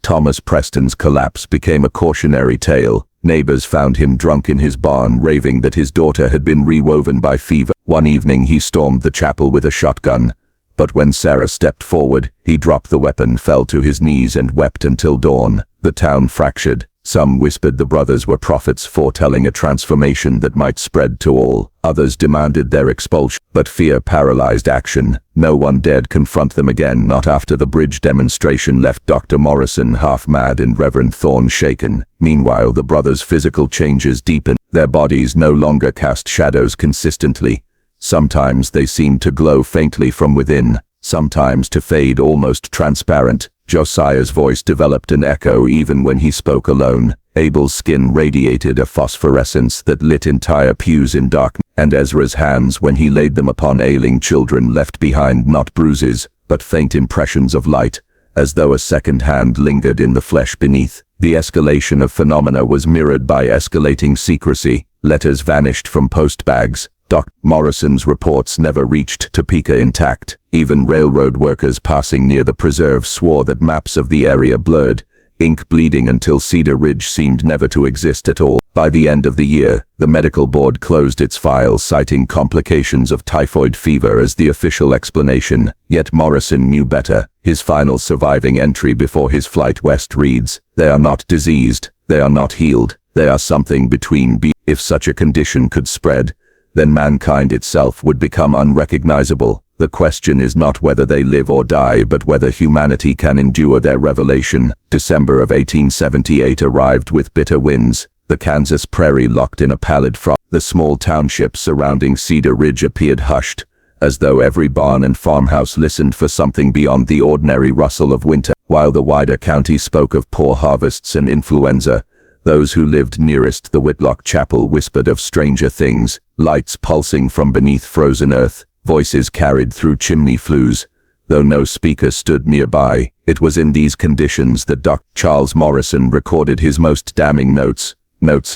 Thomas Preston's collapse became a cautionary tale. Neighbors found him drunk in his barn, raving that his daughter had been rewoven by fever. One evening he stormed the chapel with a shotgun, but when Sarah stepped forward, he dropped the weapon, fell to his knees and wept until dawn. The town fractured. Some whispered the brothers were prophets foretelling a transformation that might spread to all. Others demanded their expulsion, but fear paralyzed action. No one dared confront them again, not after the bridge demonstration left Dr. Morrison half mad and Reverend Thorne shaken. Meanwhile, the brothers' physical changes deepened. Their bodies no longer cast shadows consistently. Sometimes they seemed to glow faintly from within, sometimes to fade almost transparent. Josiah's voice developed an echo even when he spoke alone. Abel's skin radiated a phosphorescence that lit entire pews in darkness, and Ezra's hands, when he laid them upon ailing children, left behind not bruises, but faint impressions of light, as though a second hand lingered in the flesh beneath. The escalation of phenomena was mirrored by escalating secrecy. Letters vanished from postbags. Dr. Morrison's reports never reached Topeka intact. Even railroad workers passing near the preserve swore that maps of the area blurred, ink bleeding until Cedar Ridge seemed never to exist at all. By the end of the year, the medical board closed its files, citing complications of typhoid fever as the official explanation. Yet Morrison knew better. His final surviving entry before his flight west reads, "They are not diseased, they are not healed, they are something between. If such a condition could spread, then mankind itself would become unrecognizable. The question is not whether they live or die, but whether humanity can endure their revelation." December of 1878 arrived with bitter winds. The Kansas prairie locked in a pallid frost. The small townships surrounding Cedar Ridge appeared hushed, as though every barn and farmhouse listened for something beyond the ordinary rustle of winter. While the wider county spoke of poor harvests and influenza, those who lived nearest the Whitlock Chapel whispered of stranger things, lights pulsing from beneath frozen earth, voices carried through chimney flues, though no speaker stood nearby. It was in these conditions that Dr. Charles Morrison recorded his most damning notes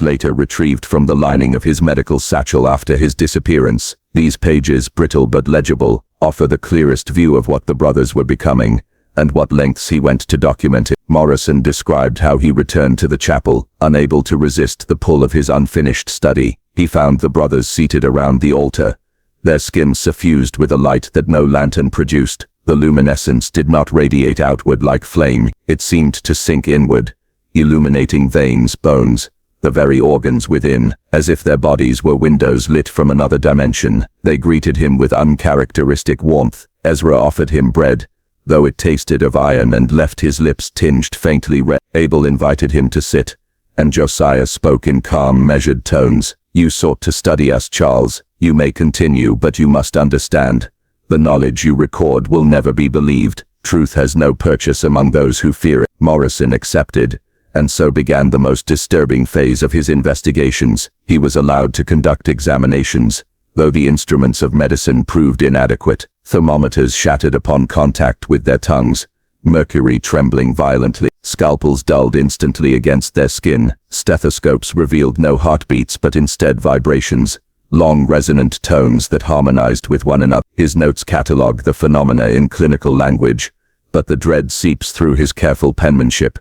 later retrieved from the lining of his medical satchel after his disappearance. These pages, brittle but legible, offer the clearest view of what the brothers were becoming, and what lengths he went to document it. Morrison described how he returned to the chapel, unable to resist the pull of his unfinished study. He found the brothers seated around the altar, their skins suffused with a light that no lantern produced. The luminescence did not radiate outward like flame, it seemed to sink inward, illuminating veins, bones, the very organs within, as if their bodies were windows lit from another dimension. They greeted him with uncharacteristic warmth. Ezra offered him bread, though it tasted of iron and left his lips tinged faintly red. Abel invited him to sit, and Josiah spoke in calm, measured tones. "You sought to study us, Charles. You may continue, but you must understand. The knowledge you record will never be believed. Truth has no purchase among those who fear it." Morrison accepted, and so began the most disturbing phase of his investigations. He was allowed to conduct examinations, though the instruments of medicine proved inadequate. Thermometers shattered upon contact with their tongues, mercury trembling violently. Scalpels dulled instantly against their skin. Stethoscopes revealed no heartbeats but instead vibrations, long resonant tones that harmonized with one another. His notes catalogue the phenomena in clinical language, but the dread seeps through his careful penmanship.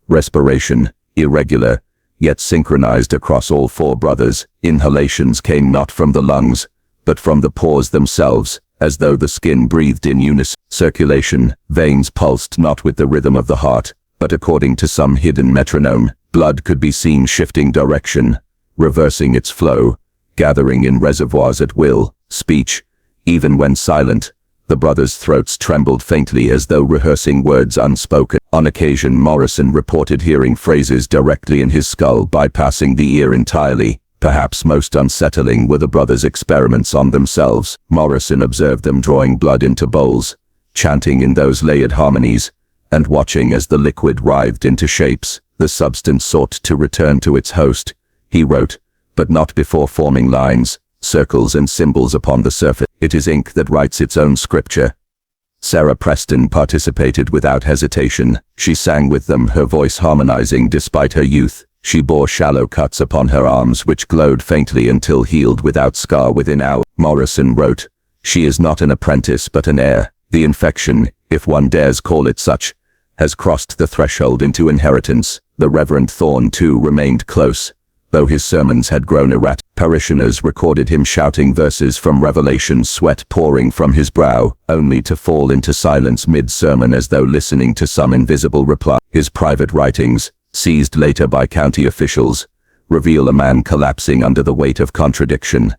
Respiration, irregular, yet synchronized across all four brothers. Inhalations came not from the lungs, but from the pores themselves, as though the skin breathed in unison. Circulation, veins pulsed not with the rhythm of the heart, but according to some hidden metronome. Blood could be seen shifting direction, reversing its flow, gathering in reservoirs at will. Speech, even when silent, the brothers' throats trembled faintly as though rehearsing words unspoken. On occasion Morrison reported hearing phrases directly in his skull, bypassing the ear entirely. Perhaps most unsettling were the brothers' experiments on themselves. Morrison observed them drawing blood into bowls, chanting in those layered harmonies, and watching as the liquid writhed into shapes. The substance sought to return to its host, he wrote, but not before forming lines, circles and symbols upon the surface. It is ink that writes its own scripture. Sarah Preston participated without hesitation. She sang with them, her voice harmonizing despite her youth. She bore shallow cuts upon her arms which glowed faintly until healed without scar within hours. Morrison wrote, "She is not an apprentice but an heir. The infection, if one dares call it such, has crossed the threshold into inheritance." The Reverend Thorne too remained close, though his sermons had grown erratic. Parishioners recorded him shouting verses from Revelation, sweat pouring from his brow, only to fall into silence mid-sermon as though listening to some invisible reply. His private writings, seized later by county officials, reveal a man collapsing under the weight of contradiction.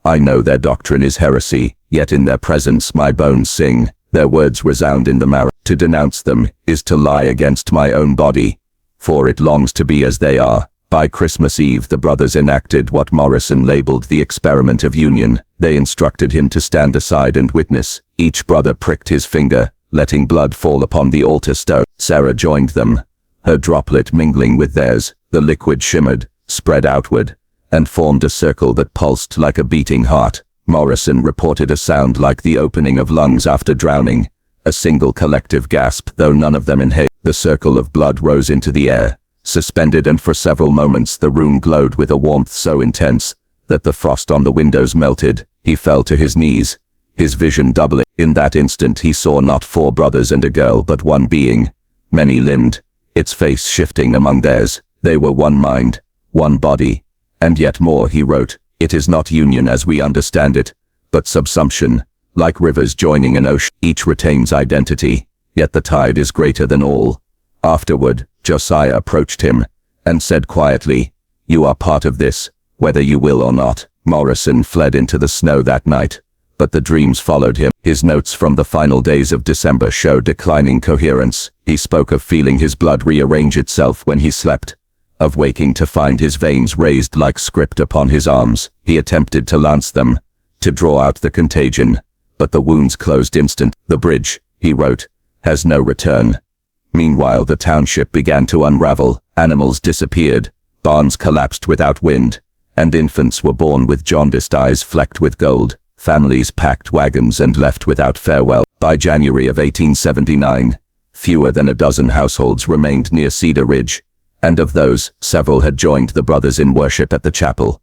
I know their doctrine is heresy, yet in their presence my bones sing, their words resound in the marrow. To denounce them is to lie against my own body, for it longs to be as they are. By Christmas Eve the brothers enacted what Morrison labeled the experiment of union. They instructed him to stand aside and witness. Each brother pricked his finger, letting blood fall upon the altar stone. Sarah joined them, her droplet mingling with theirs. The liquid shimmered, spread outward, and formed a circle that pulsed like a beating heart. Morrison reported a sound like the opening of lungs after drowning, a single collective gasp, though none of them inhaled. The circle of blood rose into the air, suspended, and for several moments the room glowed with a warmth so intense that the frost on the windows melted. He fell to his knees, his vision doubling. In that instant he saw not 4 brothers and a girl, but one being, many-limbed, its face shifting among theirs. They were one mind, one body, and yet more. He wrote, "It is not union as we understand it, but subsumption, like rivers joining an ocean. Each retains identity, yet the tide is greater than all." Afterward, Josiah approached him and said quietly, "You are part of this, whether you will or not." Morrison fled into the snow that night, but the dreams followed him. His notes from the final days of December show declining coherence. He spoke of feeling his blood rearrange itself when he slept, of waking to find his veins raised like script upon his arms. He attempted to lance them, to draw out the contagion, but the wounds closed instant. "The bridge," he wrote, "has no return." Meanwhile the township began to unravel. Animals disappeared, barns collapsed without wind, and infants were born with jaundiced eyes flecked with gold. Families packed wagons and left without farewell. By January of 1879, fewer than a dozen households remained near Cedar Ridge, and of those, several had joined the brothers in worship at the chapel.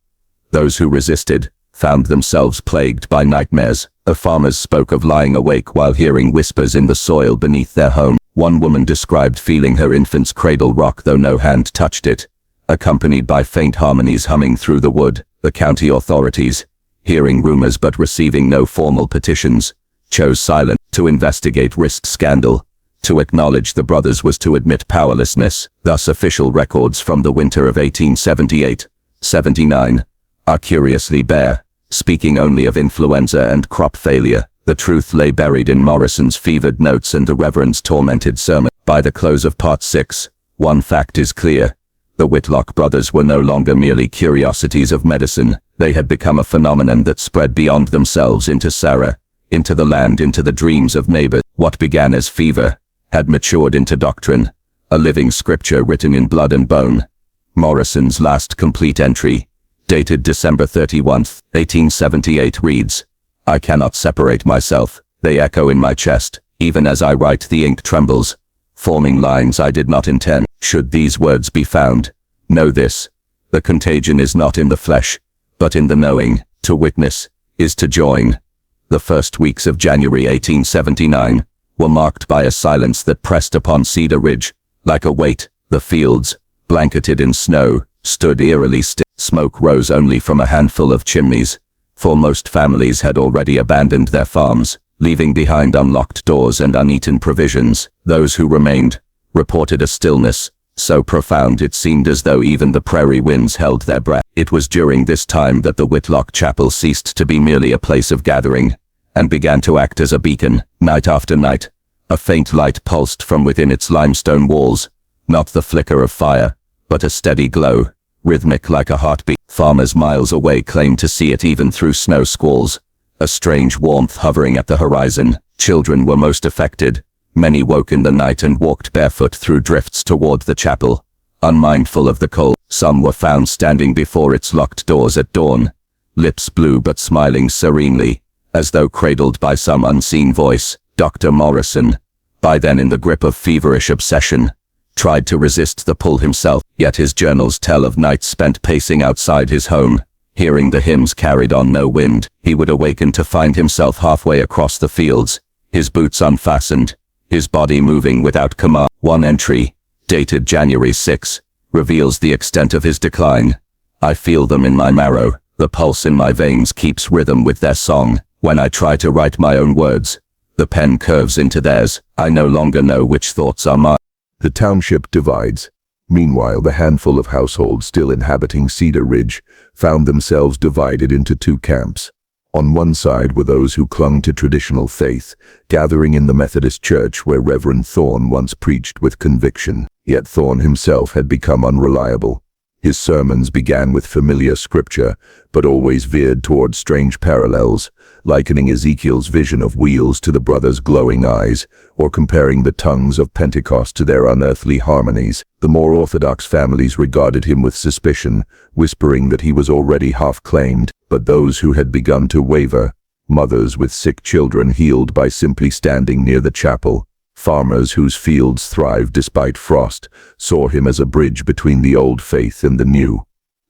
Those who resisted found themselves plagued by nightmares. The farmers spoke of lying awake while hearing whispers in the soil beneath their home. One woman described feeling her infant's cradle rock though no hand touched it, accompanied by faint harmonies humming through the wood. The county authorities, hearing rumors but receiving no formal petitions, chose silence. To investigate risked scandal. To acknowledge the brothers was to admit powerlessness. Thus official records from the winter of 1878-79 are curiously bare, speaking only of influenza and crop failure. The truth lay buried in Morrison's fevered notes and the Reverend's tormented sermon. By the close of Part 6, one fact is clear. The Whitlock brothers were no longer merely curiosities of medicine. They had become a phenomenon that spread beyond themselves into Sarah, into the land, into the dreams of neighbors. What began as fever had matured into doctrine, a living scripture written in blood and bone. Morrison's last complete entry, dated December 31, 1878, reads, "I cannot separate myself. They echo in my chest. Even as I write, the ink trembles, forming lines I did not intend. Should these words be found, know this: the contagion is not in the flesh, but in the knowing. To witness is to join." The first weeks of January 1879 were marked by a silence that pressed upon Cedar Ridge like a weight. The fields, blanketed in snow, stood eerily still. Smoke rose only from a handful of chimneys, for most families had already abandoned their farms, leaving behind unlocked doors and uneaten provisions. Those who remained reported a stillness so profound it seemed as though even the prairie winds held their breath. It was during this time that the Whitlock Chapel ceased to be merely a place of gathering, and began to act as a beacon. Night after night, a faint light pulsed from within its limestone walls, not the flicker of fire, but a steady glow, rhythmic like a heartbeat. Farmers miles away claimed to see it even through snow squalls, a strange warmth hovering at the horizon. Children were most affected. Many woke in the night and walked barefoot through drifts toward the chapel, unmindful of the cold. Some were found standing before its locked doors at dawn, lips blue but smiling serenely, as though cradled by some unseen voice. Dr. Morrison, by then in the grip of feverish obsession, tried to resist the pull himself, yet his journals tell of nights spent pacing outside his home, hearing the hymns carried on no wind. He would awaken to find himself halfway across the fields, his boots unfastened, his body moving without command. One entry, dated January 6, reveals the extent of his decline. "I feel them in my marrow, The pulse in my veins keeps rhythm with their song. When I try to write my own words, the pen curves into theirs. I no longer know which thoughts are mine. The township divides. Meanwhile, the handful of households still inhabiting Cedar Ridge found themselves divided into two camps. On one side were those who clung to traditional faith, gathering in the Methodist church where Reverend Thorne once preached with conviction. Yet Thorne himself had become unreliable. His sermons began with familiar scripture, but always veered toward strange parallels, likening Ezekiel's vision of wheels to the brothers' glowing eyes, or comparing the tongues of Pentecost to their unearthly harmonies. The more orthodox families regarded him with suspicion, whispering that he was already half-claimed, but those who had begun to waver, mothers with sick children healed by simply standing near the chapel, farmers whose fields thrived despite frost, saw him as a bridge between the old faith and the new.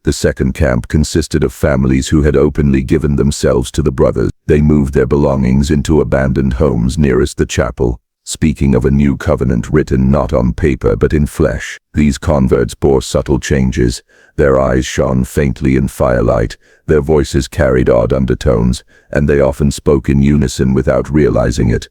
The second camp consisted of families who had openly given themselves to the brothers. They moved their belongings into abandoned homes nearest the chapel, speaking of a new covenant written not on paper but in flesh. These converts bore subtle changes. Their eyes shone faintly in firelight, their voices carried odd undertones, and they often spoke in unison without realizing it.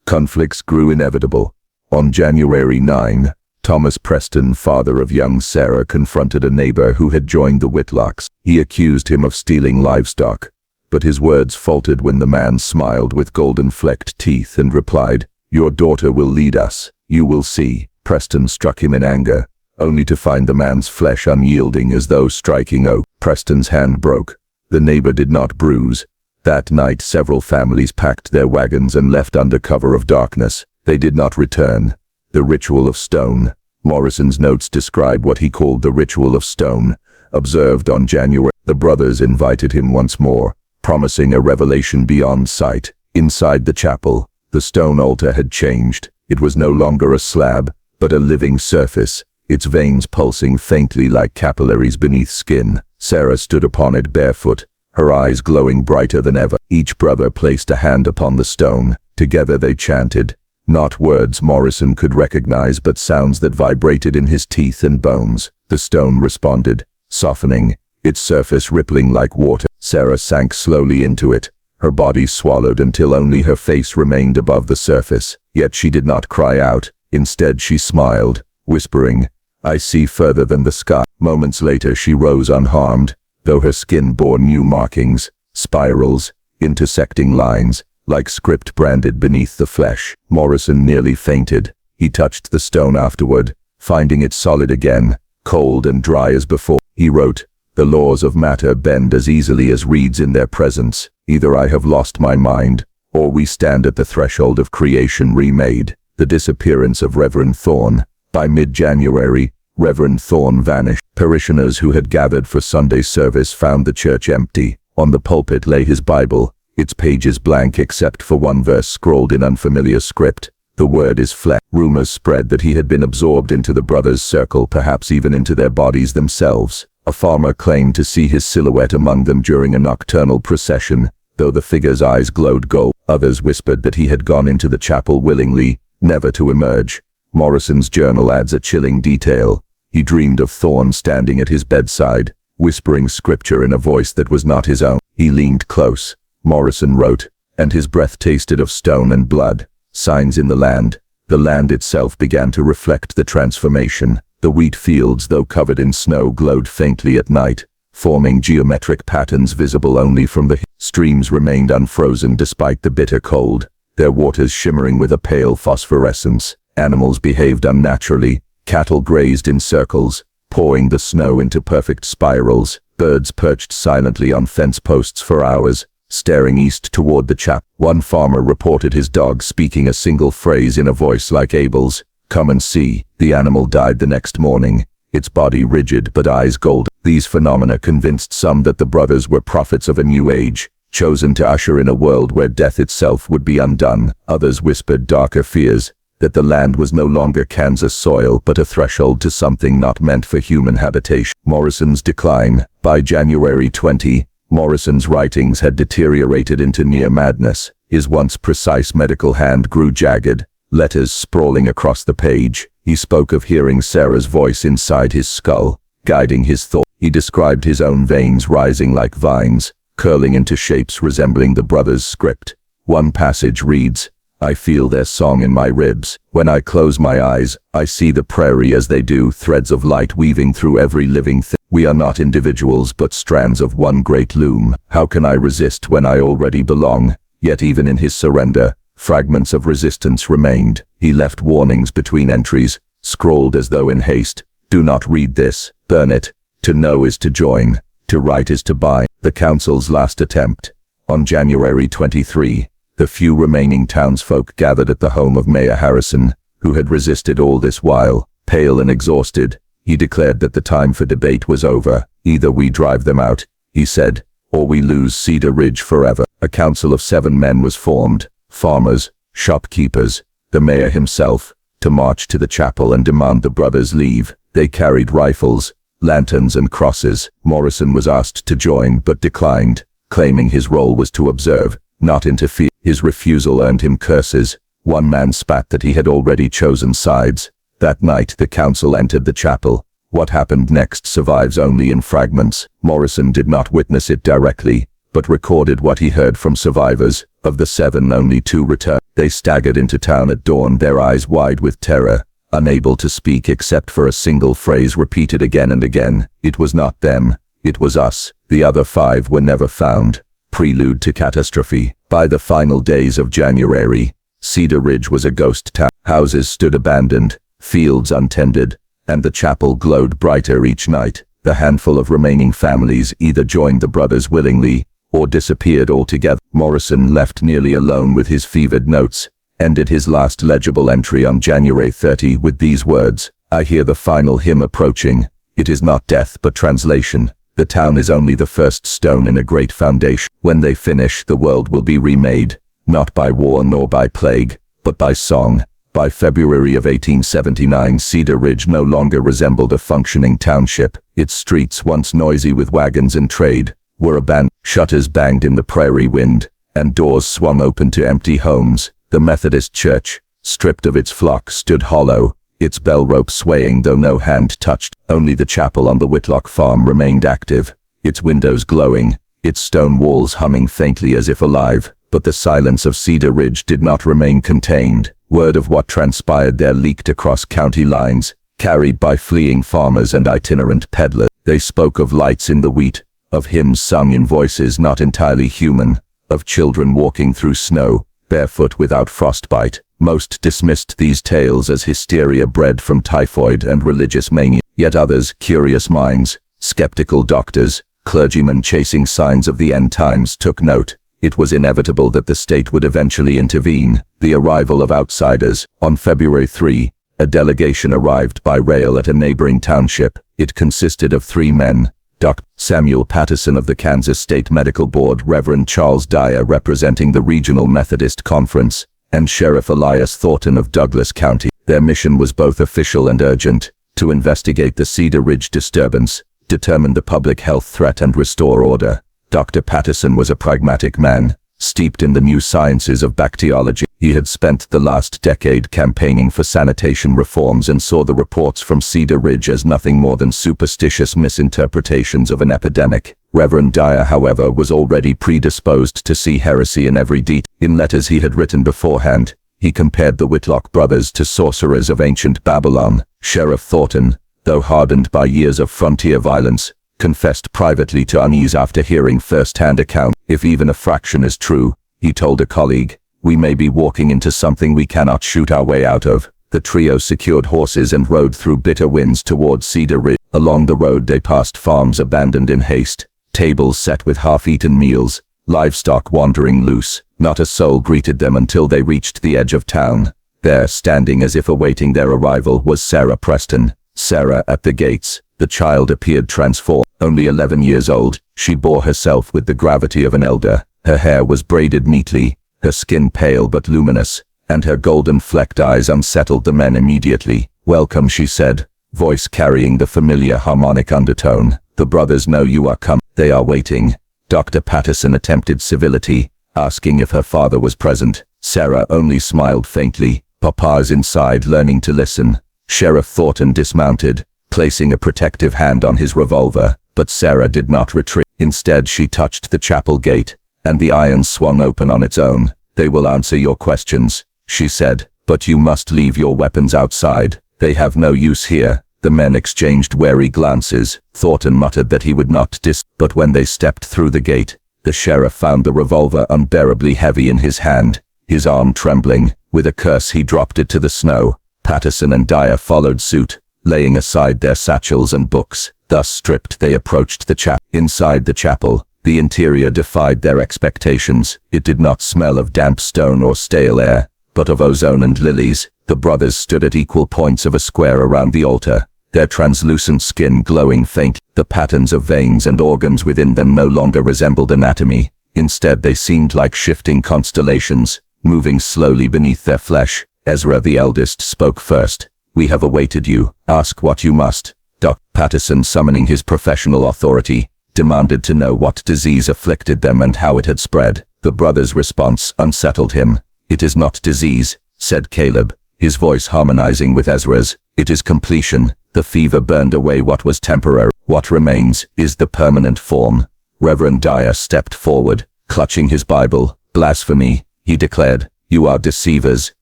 Conflicts grew inevitable. On January 9, Thomas Preston, father of young Sarah, confronted a neighbor who had joined the Whitlocks. He accused him of stealing livestock, but his words faltered when the man smiled with golden-flecked teeth and replied, "Your daughter will lead us. You will see." Preston struck him in anger, only to find the man's flesh unyielding as though striking oak. Preston's hand broke. The neighbor did not bruise. That night several families packed their wagons and left under cover of darkness. They did not return. The ritual of stone. Morrison's notes describe what he called the ritual of stone, observed on January. The brothers invited him once more, promising a revelation beyond sight. Inside the chapel, the stone altar had changed. It was no longer a slab, but a living surface, its veins pulsing faintly like capillaries beneath skin. Sarah stood upon it barefoot, her eyes glowing brighter than ever. Each brother placed a hand upon the stone. Together they chanted, not words Morrison could recognize, but sounds that vibrated in his teeth and bones. The stone responded, softening, its surface rippling like water. Sarah sank slowly into it, her body swallowed until only her face remained above the surface. Yet she did not cry out. Instead she smiled, whispering, "I see further than the sky." Moments later she rose unharmed, though her skin bore new markings, spirals, intersecting lines, like script branded beneath the flesh. Morrison nearly fainted. He touched the stone afterward, finding it solid again, cold and dry as before. He wrote, "The laws of matter bend as easily as reeds in their presence. Either I have lost my mind, or we stand at the threshold of creation remade." The disappearance of Reverend Thorne. By mid-January, Reverend Thorne vanished. Parishioners who had gathered for Sunday service found the church empty. On the pulpit lay his Bible, its pages blank except for one verse scrawled in unfamiliar script. "The word is flesh." Rumors spread that he had been absorbed into the brothers' circle, perhaps even into their bodies themselves. A farmer claimed to see his silhouette among them during a nocturnal procession, though the figure's eyes glowed gold. Others whispered that he had gone into the chapel willingly, never to emerge. Morrison's journal adds a chilling detail. He dreamed of Thorne standing at his bedside, whispering scripture in a voice that was not his own. He leaned close, Morrison wrote, and his breath tasted of stone and blood. Signs in the land. The land itself began to reflect the transformation. The wheat fields, though covered in snow, glowed faintly at night, forming geometric patterns visible only from the streams remained unfrozen despite the bitter cold, their waters shimmering with a pale phosphorescence. Animals behaved unnaturally. Cattle grazed in circles, pouring the snow into perfect spirals. Birds perched silently on fence posts for hours, staring east toward the chapel. One farmer reported his dog speaking a single phrase in a voice like Abel's, "Come and see." The animal died the next morning, its body rigid but eyes golden. These phenomena convinced some that the brothers were prophets of a new age, chosen to usher in a world where death itself would be undone. Others whispered darker fears, that the land was no longer Kansas soil but a threshold to something not meant for human habitation. Morrison's decline. By January 20, Morrison's writings had deteriorated into near madness. His once precise medical hand grew jagged, letters sprawling across the page. He spoke of hearing Sarah's voice inside his skull, guiding his thought. He described his own veins rising like vines, curling into shapes resembling the brothers' script. One passage reads, "I feel their song in my ribs. When I close my eyes, I see the prairie as they do, threads of light weaving through every living thing. We are not individuals but strands of one great loom. How can I resist when I already belong?" Yet even in his surrender, fragments of resistance remained. He left warnings between entries, scrawled as though in haste. "Do not read this. Burn it. To know is to join. To write is to buy." The council's last attempt. On January 23, the few remaining townsfolk gathered at the home of Mayor Harrison, who had resisted all this while. Pale and exhausted, he declared that the time for debate was over. "Either we drive them out," he said, "or we lose Cedar Ridge forever." A council of 7 men was formed, farmers, shopkeepers, the mayor himself, to march to the chapel and demand the brothers leave. They carried rifles, lanterns and crosses. Morrison was asked to join but declined, claiming his role was to observe, not interfere. His refusal earned him curses. One man spat that he had already chosen sides. That night the council entered the chapel. What happened next survives only in fragments. Morrison did not witness it directly, but recorded what he heard from survivors. Of the 7, only 2 returned. They staggered into town at dawn, their eyes wide with terror, unable to speak except for a single phrase repeated again and again. "It was not them, it was us." The other 5 were never found. Prelude to catastrophe. By the final days of January, Cedar Ridge was a ghost town. Houses stood abandoned, fields untended, and the chapel glowed brighter each night. The handful of remaining families either joined the brothers willingly, or disappeared altogether. Morrison, left nearly alone with his fevered notes, ended his last legible entry on January 30 with these words, "I hear the final hymn approaching. It is not death but translation. The town is only the first stone in a great foundation. When they finish, the world will be remade, not by war nor by plague, but by song." By February of 1879, Cedar Ridge no longer resembled a functioning township. Its streets, once noisy with wagons and trade, were abandoned. Shutters banged in the prairie wind, and doors swung open to empty homes. The Methodist church, stripped of its flock, stood hollow, its bell rope swaying though no hand touched. Only the chapel on the Whitlock farm remained active, its windows glowing, its stone walls humming faintly as if alive. But the silence of Cedar Ridge did not remain contained. Word of what transpired there leaked across county lines, carried by fleeing farmers and itinerant peddlers. They spoke of lights in the wheat, of hymns sung in voices not entirely human, of children walking through snow, barefoot without frostbite. Most dismissed these tales as hysteria bred from typhoid and religious mania. Yet others, curious minds, skeptical doctors, clergymen chasing signs of the end times, took note. It was inevitable that the state would eventually intervene. The arrival of outsiders. On February 3, a delegation arrived by rail at a neighboring township. It consisted of 3 men. Dr. Samuel Patterson of the Kansas State Medical Board, Reverend Charles Dyer representing the Regional Methodist Conference, and Sheriff Elias Thornton of Douglas County. Their mission was both official and urgent: to investigate the Cedar Ridge disturbance, determine the public health threat and restore order. Dr. Patterson was a pragmatic man, steeped in the new sciences of bacteriology. He had spent the last decade campaigning for sanitation reforms and saw the reports from Cedar Ridge as nothing more than superstitious misinterpretations of an epidemic. Reverend Dyer, however, was already predisposed to see heresy in every detail. In letters he had written beforehand, he compared the Whitlock brothers to sorcerers of ancient Babylon. Sheriff Thornton, though hardened by years of frontier violence, confessed privately to unease after hearing first-hand accounts. "If even a fraction is true," he told a colleague, "we may be walking into something we cannot shoot our way out of." The trio secured horses and rode through bitter winds towards Cedar Ridge. Along the road they passed farms abandoned in haste, tables set with half-eaten meals, livestock wandering loose. Not a soul greeted them until they reached the edge of town. There, standing as if awaiting their arrival, was Sarah Preston. Sarah at the gates. The child appeared transformed. Only 11 years old, she bore herself with the gravity of an elder. Her hair was braided neatly, her skin pale but luminous, and her golden-flecked eyes unsettled the men immediately. "Welcome," she said, voice carrying the familiar harmonic undertone. "The brothers know you are come. They are waiting." Dr. Patterson attempted civility, asking if her father was present. Sarah only smiled faintly. "Papa's inside learning to listen." Sheriff Thornton dismounted, placing a protective hand on his revolver, but Sarah did not retreat. Instead, she touched the chapel gate, and the iron swung open on its own. "They will answer your questions," she said, "but you must leave your weapons outside. They have no use here." The men exchanged wary glances. Thornton muttered that he would not but when they stepped through the gate, the sheriff found the revolver unbearably heavy in his hand, his arm trembling. With a curse he dropped it to the snow. Patterson and Dyer followed suit, laying aside their satchels and books. Thus stripped, they approached the chapel. Inside the chapel, the interior defied their expectations. It did not smell of damp stone or stale air, but of ozone and lilies. The brothers stood at equal points of a square around the altar, their translucent skin glowing faint. The patterns of veins and organs within them no longer resembled anatomy. Instead, they seemed like shifting constellations, moving slowly beneath their flesh. Ezra, the eldest, spoke first. "We have awaited you. Ask what you must." Dr. Patterson, summoning his professional authority, demanded to know what disease afflicted them and how it had spread. The brothers' response unsettled him. "It is not disease," said Caleb, his voice harmonizing with Ezra's. "It is completion. The fever burned away what was temporary. What remains is the permanent form." Reverend Dyer stepped forward, clutching his Bible. "Blasphemy," he declared. "You are deceivers,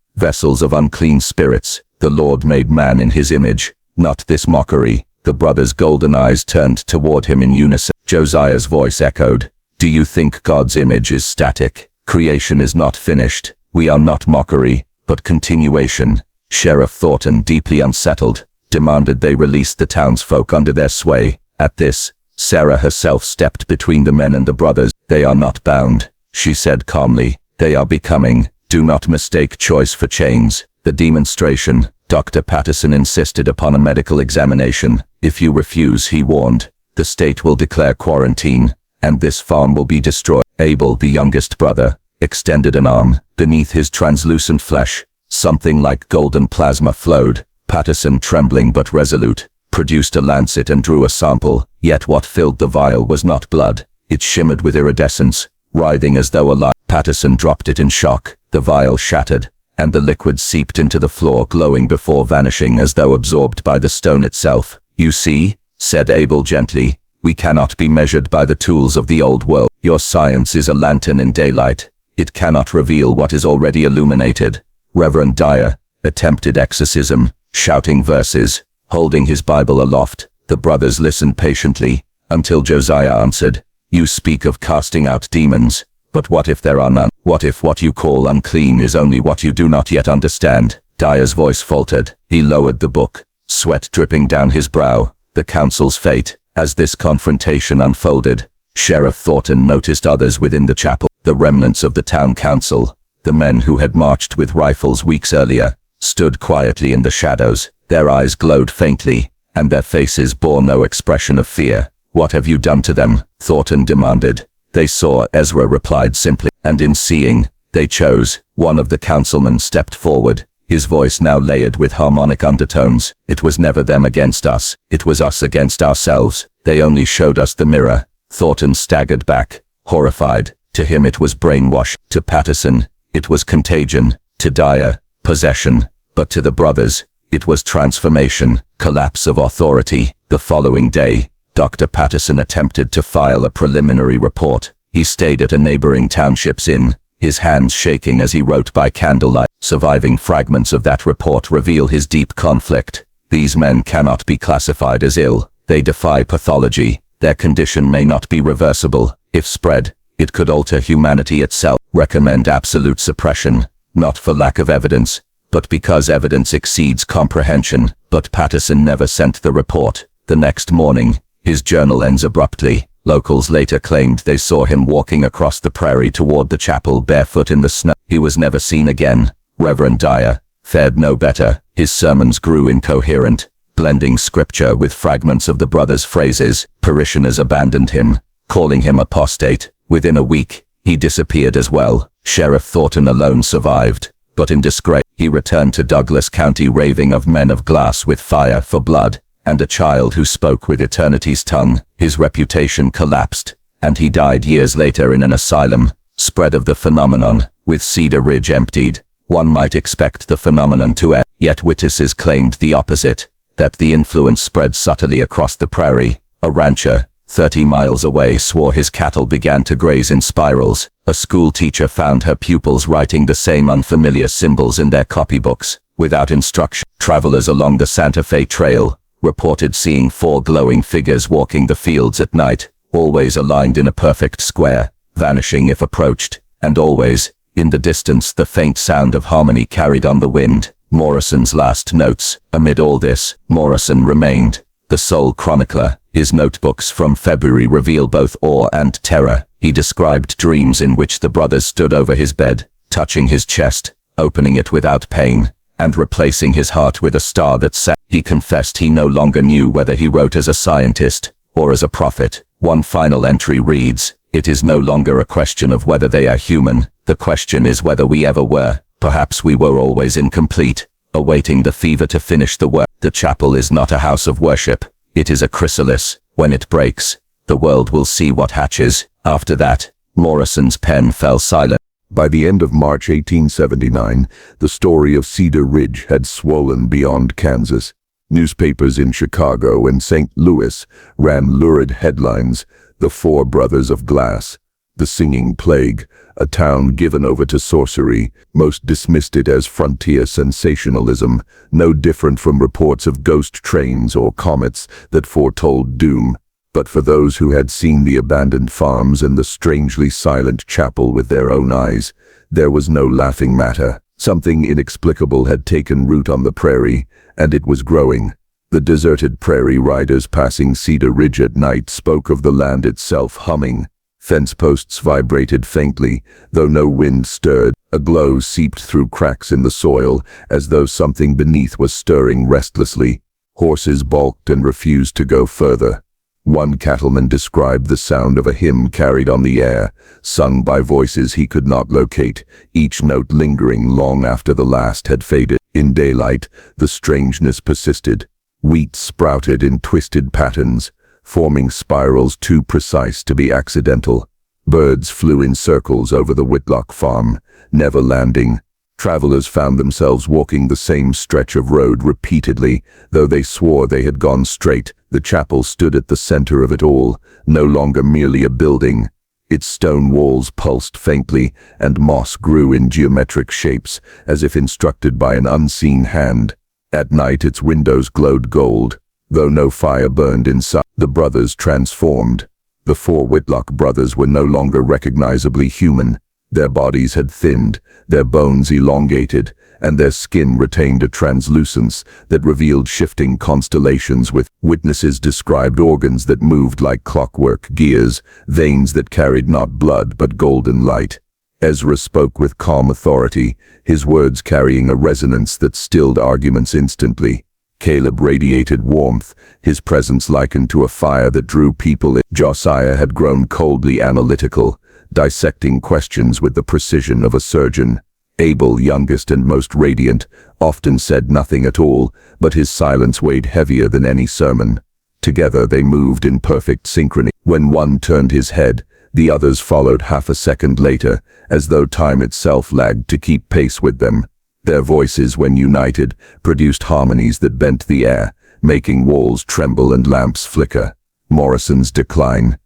vessels of unclean spirits. The Lord made man in his image, not this mockery." The brothers' golden eyes turned toward him in unison. Josiah's voice echoed. "Do you think God's image is static? Creation is not finished. We are not mockery, but continuation." Sheriff Thornton, deeply unsettled, demanded they release the townsfolk under their sway. At this, Sarah herself stepped between the men and the brothers. "They are not bound," she said calmly. "They are becoming. Do not mistake choice for chains." The demonstration. Dr. Patterson insisted upon a medical examination. "If you refuse," he warned, "the state will declare quarantine, and this farm will be destroyed." Abel, the youngest brother, extended an arm. Beneath his translucent flesh, something like golden plasma flowed. Patterson, trembling but resolute, produced a lancet and drew a sample. Yet what filled the vial was not blood. It shimmered with iridescence, writhing as though alive. Patterson dropped it in shock. The vial shattered, and the liquid seeped into the floor, glowing before vanishing as though absorbed by the stone itself. "You see," said Abel gently, "we cannot be measured by the tools of the old world. Your science is a lantern in daylight. It cannot reveal what is already illuminated." Reverend Dyer attempted exorcism, shouting verses, holding his Bible aloft. The brothers listened patiently, until Josiah answered, "You speak of casting out demons, but what if there are none? What if what you call unclean is only what you do not yet understand?" Dyer's voice faltered. He lowered the book, sweat dripping down his brow. The council's fate. As this confrontation unfolded, Sheriff Thornton noticed others within the chapel. The remnants of the town council, the men who had marched with rifles weeks earlier, stood quietly in the shadows. Their eyes glowed faintly, and their faces bore no expression of fear. "What have you done to them?" Thornton demanded. "They saw," Ezra replied simply, "and in seeing, they chose." One of the councilmen stepped forward, his voice now layered with harmonic undertones. "It was never them against us. It was us against ourselves. They only showed us the mirror." Thornton staggered back, horrified. To him it was brainwash. To Patterson, it was contagion. To Dyer, possession. But to the brothers, it was transformation, collapse of authority. The following day, Dr. Patterson attempted to file a preliminary report. He stayed at a neighboring township's inn, his hands shaking as he wrote by candlelight. Surviving fragments of that report reveal his deep conflict. These men cannot be classified as ill. They defy pathology. Their condition may not be reversible. If spread, it could alter humanity itself. Recommend absolute suppression, not for lack of evidence, but because evidence exceeds comprehension. But Patterson never sent the report. The next morning, his journal ends abruptly. Locals later claimed they saw him walking across the prairie toward the chapel barefoot in the snow. He was never seen again. Reverend Dyer fared no better. His sermons grew incoherent, blending scripture with fragments of the brothers' phrases. Parishioners abandoned him, calling him apostate. Within a week, he disappeared as well. Sheriff Thornton alone survived, but in disgrace. He returned to Douglas County raving of men of glass with fire for blood, and a child who spoke with eternity's tongue. His reputation collapsed, and he died years later in an asylum. Spread of the phenomenon. With Cedar Ridge emptied, one might expect the phenomenon to end, yet witnesses claimed the opposite. that the influence spread subtly across the prairie. A rancher, 30 miles away, swore his cattle began to graze in spirals. A school teacher found her pupils writing the same unfamiliar symbols in their copybooks, without instruction. Travelers along the Santa Fe Trail reported seeing 4 glowing figures walking the fields at night, always aligned in a perfect square, vanishing if approached, and always, in the distance, the faint sound of harmony carried on the wind. Morrison's last notes. Amid all this, Morrison remained the sole chronicler. His notebooks from February reveal both awe and terror. He described dreams in which the brothers stood over his bed, touching his chest, opening it without pain, and replacing his heart with a star that sang. He confessed he no longer knew whether he wrote as a scientist or as a prophet. One final entry reads, "It is no longer a question of whether they are human. The question is whether we ever were. Perhaps we were always incomplete, awaiting the fever to finish the work. The chapel is not a house of worship. It is a chrysalis. When it breaks, the world will see what hatches." After that, Morrison's pen fell silent. By the end of March 1879, the story of Cedar Ridge had swollen beyond Kansas. Newspapers in Chicago and St. Louis ran lurid headlines: "The Four Brothers of Glass," "The Singing Plague," "A Town Given Over to Sorcery." Most dismissed it as frontier sensationalism, no different from reports of ghost trains or comets that foretold doom. But for those who had seen the abandoned farms and the strangely silent chapel with their own eyes, there was no laughing matter. Something inexplicable had taken root on the prairie, and it was growing. The deserted prairie riders passing Cedar Ridge at night spoke of the land itself humming. Fence posts vibrated faintly, though no wind stirred. A glow seeped through cracks in the soil, as though something beneath was stirring restlessly. Horses balked and refused to go further. One cattleman described the sound of a hymn carried on the air, sung by voices he could not locate, each note lingering long after the last had faded. In daylight, the strangeness persisted. Wheat sprouted in twisted patterns, forming spirals too precise to be accidental. Birds flew in circles over the Whitlock farm, never landing. Travelers found themselves walking the same stretch of road repeatedly, though they swore they had gone straight. The chapel stood at the center of it all, no longer merely a building. Its stone walls pulsed faintly, and moss grew in geometric shapes, as if instructed by an unseen hand. At night its windows glowed gold, though no fire burned inside. The brothers transformed. The 4 Whitlock brothers were no longer recognizably human. Their bodies had thinned, their bones elongated, and their skin retained a translucence that revealed shifting constellations. With witnesses described organs that moved like clockwork gears, veins that carried not blood but golden light. Ezra spoke with calm authority, his words carrying a resonance that stilled arguments instantly. Caleb radiated warmth, his presence likened to a fire that drew people in. Josiah had grown coldly analytical, dissecting questions with the precision of a surgeon. Abel, youngest and most radiant, often said nothing at all, but his silence weighed heavier than any sermon. Together they moved in perfect synchrony. When one turned his head, the others followed half a second later, as though time itself lagged to keep pace with them. Their voices, when united, produced harmonies that bent the air, making walls tremble and lamps flicker. Morrison's decline.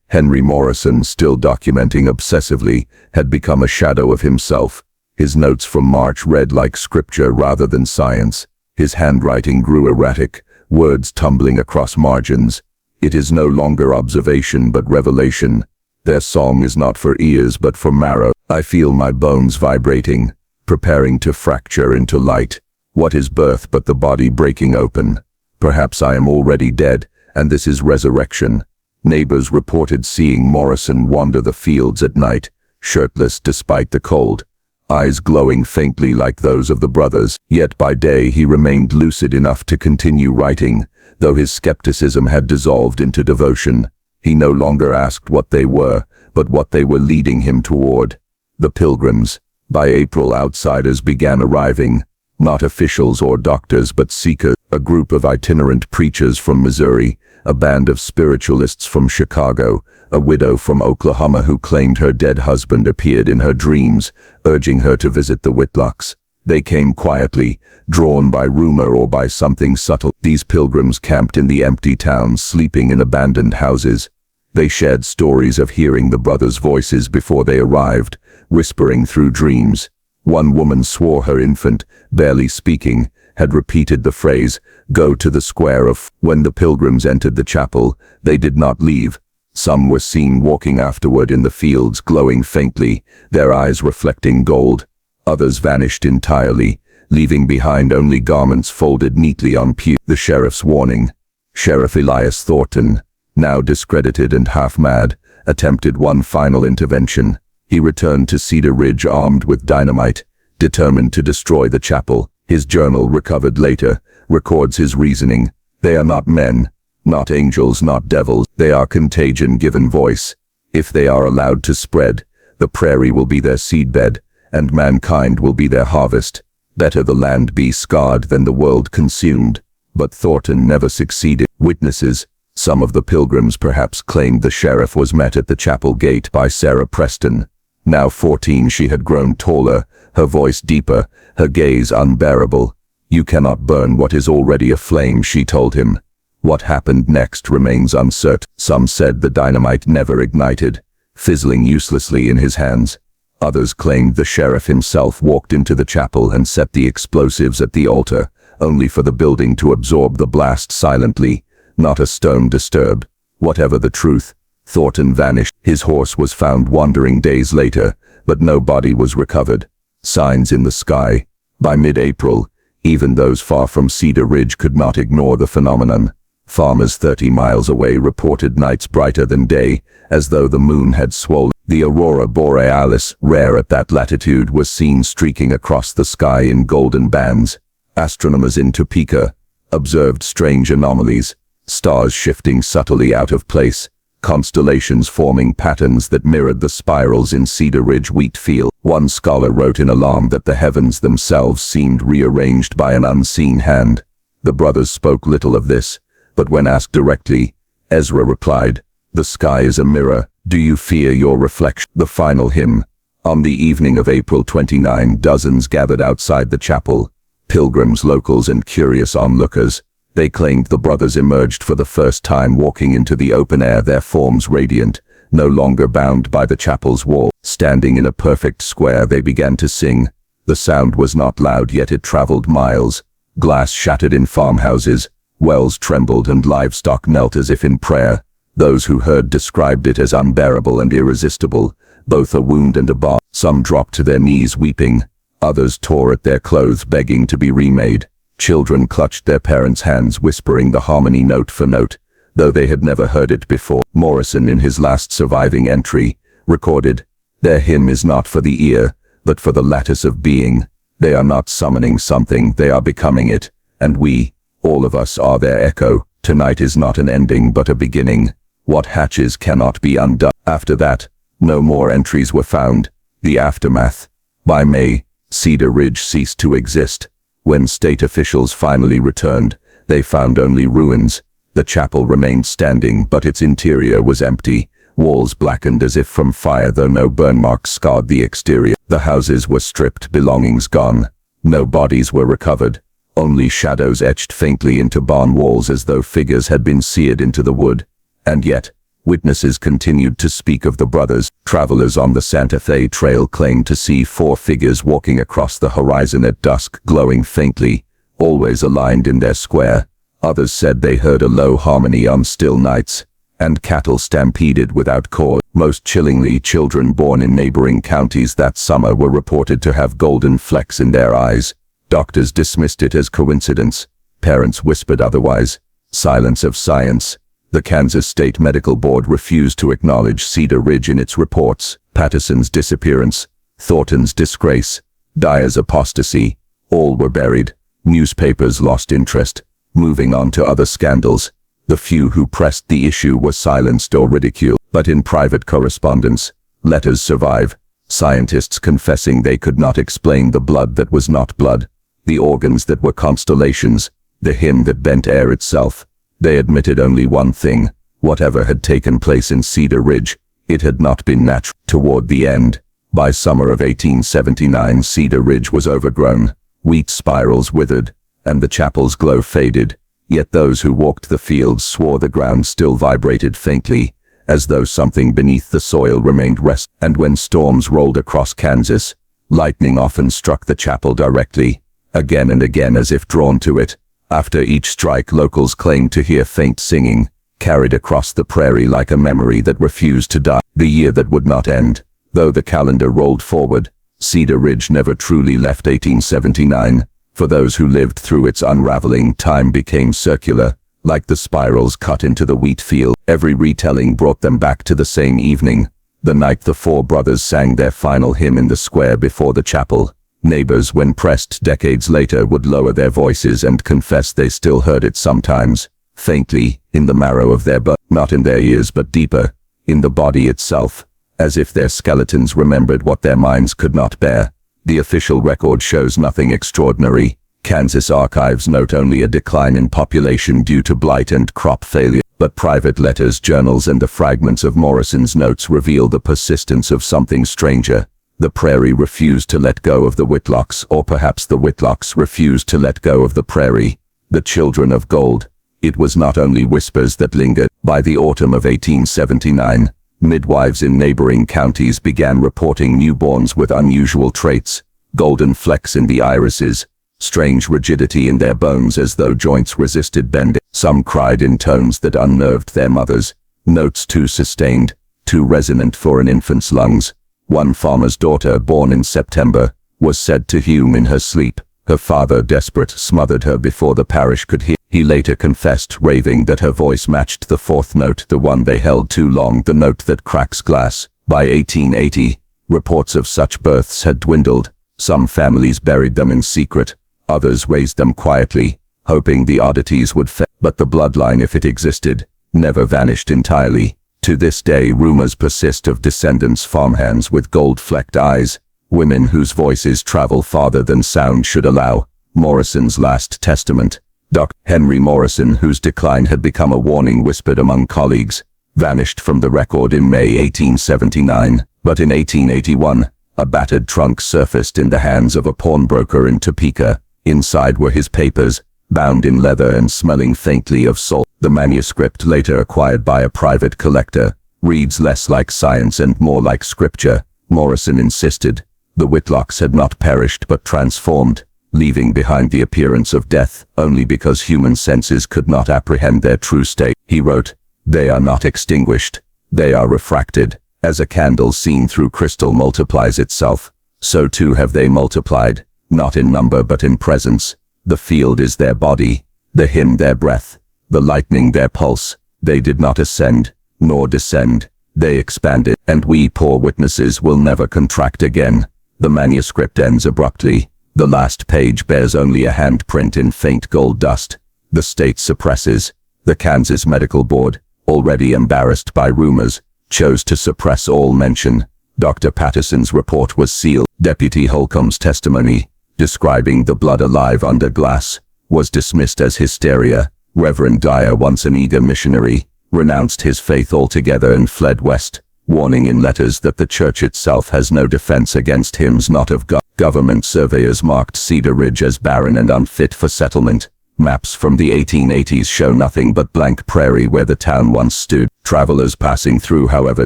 Henry Morrison, still documenting obsessively, had become a shadow of himself. His notes from March read like scripture rather than science. His handwriting grew erratic, words tumbling across margins. It is no longer observation but revelation. Their song is not for ears but for marrow. I feel my bones vibrating, preparing to fracture into light. What is birth but the body breaking open? Perhaps I am already dead, and this is resurrection. Neighbors reported seeing Morrison wander the fields at night, shirtless despite the cold, eyes glowing faintly like those of the brothers. Yet by day he remained lucid enough to continue writing, though his skepticism had dissolved into devotion. He no longer asked what they were, but what they were leading him toward. The pilgrims. By April, outsiders began arriving, not officials or doctors but seekers. A group of itinerant preachers from Missouri, a band of spiritualists from Chicago, a widow from Oklahoma who claimed her dead husband appeared in her dreams, urging her to visit the Whitlocks. They came quietly, drawn by rumor or by something subtle. These pilgrims camped in the empty towns, sleeping in abandoned houses. They shared stories of hearing the brothers' voices before they arrived, whispering through dreams. One woman swore her infant, barely speaking, had repeated the phrase, "Go to the square of." When the pilgrims entered the chapel, they did not leave. Some were seen walking afterward in the fields, glowing faintly, their eyes reflecting gold. Others vanished entirely, leaving behind only garments folded neatly on pews. The sheriff's warning. Sheriff Elias Thornton, now discredited and half-mad, attempted one final intervention. He returned to Cedar Ridge armed with dynamite, determined to destroy the chapel. His journal, recovered later, records his reasoning. They are not men, not angels, not devils. They are contagion given voice. If they are allowed to spread, the prairie will be their seedbed, and mankind will be their harvest. Better the land be scarred than the world consumed. But Thornton never succeeded. Witnesses, some of the pilgrims perhaps, claimed the sheriff was met at the chapel gate by Sarah Preston. Now 14, she had grown taller, her voice deeper, her gaze unbearable. "You cannot burn what is already aflame," she told him. What happened next remains uncertain. Some said the dynamite never ignited, fizzling uselessly in his hands. Others claimed the sheriff himself walked into the chapel and set the explosives at the altar, only for the building to absorb the blast silently, not a stone disturbed. Whatever the truth, Thornton vanished. His horse was found wandering days later, but no body was recovered. Signs in the sky. By mid-April, even those far from Cedar Ridge could not ignore the phenomenon. Farmers 30 miles away reported nights brighter than day, as though the moon had swollen. The aurora borealis, rare at that latitude, was seen streaking across the sky in golden bands. Astronomers in Topeka observed strange anomalies, stars shifting subtly out of place, constellations forming patterns that mirrored the spirals in Cedar Ridge wheat field. One scholar wrote in alarm that the heavens themselves seemed rearranged by an unseen hand. The brothers spoke little of this, but when asked directly, Ezra replied, "The sky is a mirror. Do you fear your reflection?" The final hymn. On the evening of April 29, dozens gathered outside the chapel, pilgrims, locals, and curious onlookers. They claimed the brothers emerged for the first time, walking into the open air, their forms radiant, no longer bound by the chapel's wall. Standing in a perfect square, they began to sing. The sound was not loud, yet it traveled miles. Glass shattered in farmhouses, wells trembled, and livestock knelt as if in prayer. Those who heard described it as unbearable and irresistible, both a wound and a bar. Some dropped to their knees weeping. Others tore at their clothes, begging to be remade. Children clutched their parents' hands, whispering the harmony note for note, though they had never heard it before. Morrison, in his last surviving entry, recorded, "Their hymn is not for the ear, but for the lattice of being. They are not summoning something, they are becoming it, and we, all of us, are their echo. Tonight is not an ending, but a beginning. What hatches cannot be undone." After that, no more entries were found. The aftermath. By May, Cedar Ridge ceased to exist. When state officials finally returned, they found only ruins. The chapel remained standing, but its interior was empty, walls blackened as if from fire, though no burn marks scarred the exterior. The houses were stripped, belongings gone. No bodies were recovered, only shadows etched faintly into barn walls as though figures had been seared into the wood. And yet, witnesses continued to speak of the brothers. Travelers on the Santa Fe Trail claimed to see 4 figures walking across the horizon at dusk, glowing faintly, always aligned in their square. Others said they heard a low harmony on still nights, and cattle stampeded without cause. Most chillingly, children born in neighboring counties that summer were reported to have golden flecks in their eyes. Doctors dismissed it as coincidence. Parents whispered otherwise. Silence of science. The Kansas State Medical Board refused to acknowledge Cedar Ridge in its reports. Patterson's disappearance, Thornton's disgrace, Dyer's apostasy, all were buried. Newspapers lost interest, moving on to other scandals. The few who pressed the issue were silenced or ridiculed. But in private correspondence, letters survive. Scientists confessing they could not explain the blood that was not blood, the organs that were constellations, the hymn that bent air itself. They admitted only one thing: whatever had taken place in Cedar Ridge, it had not been natural. Toward the end, by summer of 1879, Cedar Ridge was overgrown. Wheat spirals withered, and the chapel's glow faded, yet those who walked the fields swore the ground still vibrated faintly, as though something beneath the soil remained rest. And when storms rolled across Kansas, lightning often struck the chapel directly, again and again as if drawn to it. After each strike, locals claimed to hear faint singing, carried across the prairie like a memory that refused to die. The year that would not end. Though the calendar rolled forward, Cedar Ridge never truly left 1879. For those who lived through its unraveling, time became circular, like the spirals cut into the wheat field. Every retelling brought them back to the same evening, the night the four brothers sang their final hymn in the square before the chapel. Neighbors, when pressed decades later, would lower their voices and confess they still heard it sometimes, faintly, in the marrow of their blood, not in their ears but deeper, in the body itself, as if their skeletons remembered what their minds could not bear. The official record shows nothing extraordinary. Kansas archives note only a decline in population due to blight and crop failure. But private letters, journals, and the fragments of Morrison's notes reveal the persistence of something stranger. The prairie refused to let go of the Whitlocks, or perhaps the Whitlocks refused to let go of the prairie. The children of gold. It was not only whispers that lingered. By the autumn of 1879, midwives in neighboring counties began reporting newborns with unusual traits, golden flecks in the irises, strange rigidity in their bones as though joints resisted bending. Some cried in tones that unnerved their mothers, notes too sustained, too resonant for an infant's lungs. One farmer's daughter, born in September, was said to hum in her sleep. Her father, desperate, smothered her before the parish could hear. He later confessed, raving that her voice matched the fourth note, the one they held too long, the note that cracks glass. By 1880, reports of such births had dwindled. Some families buried them in secret, others raised them quietly, hoping the oddities would fade. But the bloodline, if it existed, never vanished entirely. To this day, rumors persist of descendants, farmhands with gold-flecked eyes, women whose voices travel farther than sound should allow. Morrison's last testament. Dr. Henry Morrison, whose decline had become a warning whispered among colleagues, vanished from the record in May 1879. But in 1881, a battered trunk surfaced in the hands of a pawnbroker in Topeka. Inside were his papers, bound in leather and smelling faintly of salt. The manuscript, later acquired by a private collector, reads less like science and more like scripture. Morrison insisted the Whitlocks had not perished but transformed, leaving behind the appearance of death only because human senses could not apprehend their true state. He wrote, "They are not extinguished, they are refracted. As a candle seen through crystal multiplies itself, so too have they multiplied, not in number but in presence. The field is their body, the hymn their breath, the lightning their pulse. They did not ascend, nor descend, they expanded, and we poor witnesses will never contract again." The manuscript ends abruptly. The last page bears only a handprint in faint gold dust. The state suppresses. The Kansas Medical Board, already embarrassed by rumors, chose to suppress all mention. Dr. Patterson's report was sealed. Deputy Holcomb's testimony, describing the blood alive under glass, was dismissed as hysteria. Reverend Dyer, once an eager missionary, renounced his faith altogether and fled west, warning in letters that the church itself has no defense against hymns not of God. Government surveyors marked Cedar Ridge as barren and unfit for settlement. Maps from the 1880s show nothing but blank prairie where the town once stood. Travelers passing through, however,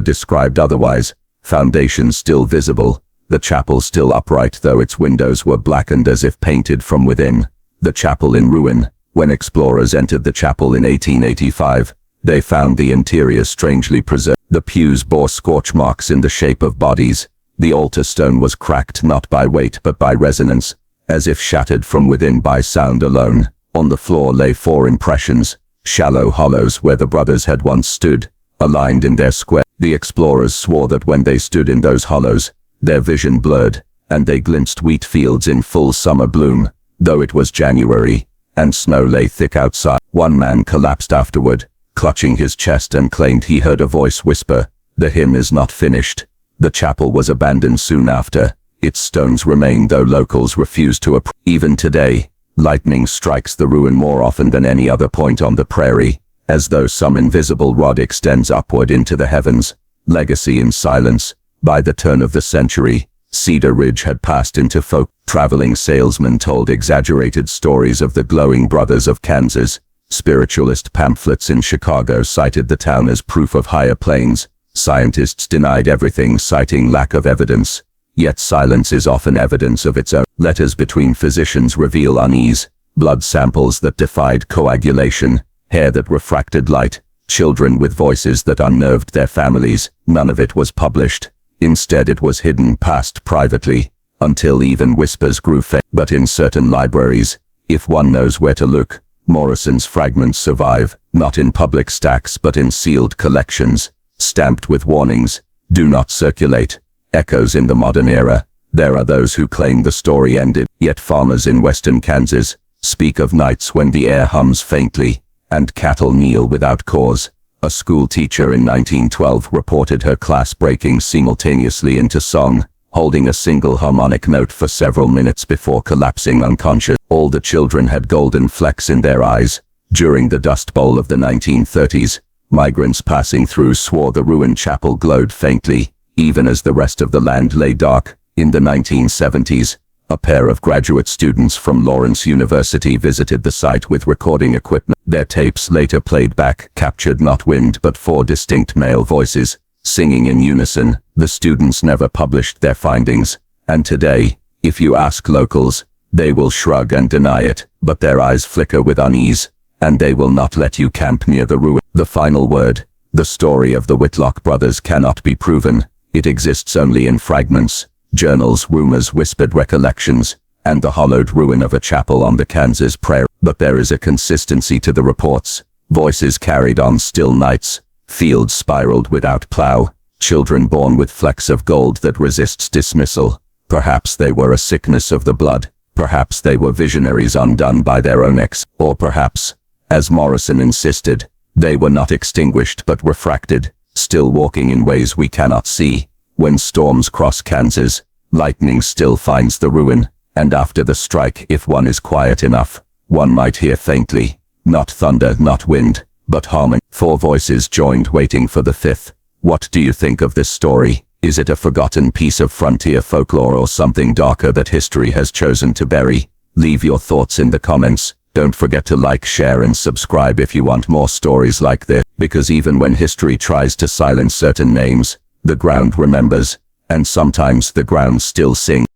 described otherwise. Foundations still visible, the chapel still upright though its windows were blackened as if painted from within. The chapel in ruin. When explorers entered the chapel in 1885, they found the interior strangely preserved. The pews bore scorch marks in the shape of bodies. The altar stone was cracked not by weight but by resonance, as if shattered from within by sound alone. On the floor lay 4 impressions, shallow hollows where the brothers had once stood, aligned in their square. The explorers swore that when they stood in those hollows, their vision blurred, and they glimpsed wheat fields in full summer bloom, though it was January, and snow lay thick outside. One man collapsed afterward, clutching his chest, and claimed he heard a voice whisper, "The hymn is not finished." The chapel was abandoned soon after. Its stones remain though locals refuse to approach. Even today, lightning strikes the ruin more often than any other point on the prairie, as though some invisible rod extends upward into the heavens. Legacy in silence. By the turn of the century, Cedar Ridge had passed into folk Traveling salesmen told exaggerated stories of the glowing brothers of Kansas. Spiritualist pamphlets in Chicago cited the town as proof of higher planes. Scientists denied everything, citing lack of evidence. Yet silence is often evidence of its own. Letters between physicians reveal unease. Blood samples that defied coagulation. Hair that refracted light. Children with voices that unnerved their families. None of it was published. Instead, it was hidden, passed privately, until even whispers grew faint. But in certain libraries, if one knows where to look, Morrison's fragments survive, not in public stacks but in sealed collections, stamped with warnings, "Do not circulate." Echoes in the modern era. There are those who claim the story ended, yet farmers in western Kansas speak of nights when the air hums faintly, and cattle kneel without cause. A school teacher in 1912 reported her class breaking simultaneously into song, holding a single harmonic note for several minutes before collapsing unconscious. All the children had golden flecks in their eyes. During the Dust Bowl of the 1930s, migrants passing through swore the ruined chapel glowed faintly, even as the rest of the land lay dark. In the 1970s, a pair of graduate students from Lawrence University visited the site with recording equipment. Their tapes later played back, captured not wind but four distinct male voices, singing in unison. The students never published their findings, and today, if you ask locals, they will shrug and deny it, but their eyes flicker with unease, and they will not let you camp near the ruin. The final word, the story of the Whitlock brothers, cannot be proven. It exists only in fragments, journals, rumors, whispered recollections, and the hollowed ruin of a chapel on the Kansas prairie. But there is a consistency to the reports. Voices carried on still nights, fields spiraled without plow, children born with flecks of gold that resists dismissal. Perhaps they were a sickness of the blood. Perhaps they were visionaries undone by their own or perhaps, as Morrison insisted, they were not extinguished but refracted, still walking in ways we cannot see. When storms cross Kansas, lightning still finds the ruin, and after the strike, if one is quiet enough, one might hear faintly, not thunder, not wind, but harmony. Four voices joined, waiting for the fifth. What do you think of this story? Is it a forgotten piece of frontier folklore or something darker that history has chosen to bury? Leave your thoughts in the comments. Don't forget to like, share and subscribe if you want more stories like this, because even when history tries to silence certain names, the ground remembers, and sometimes the ground still sings.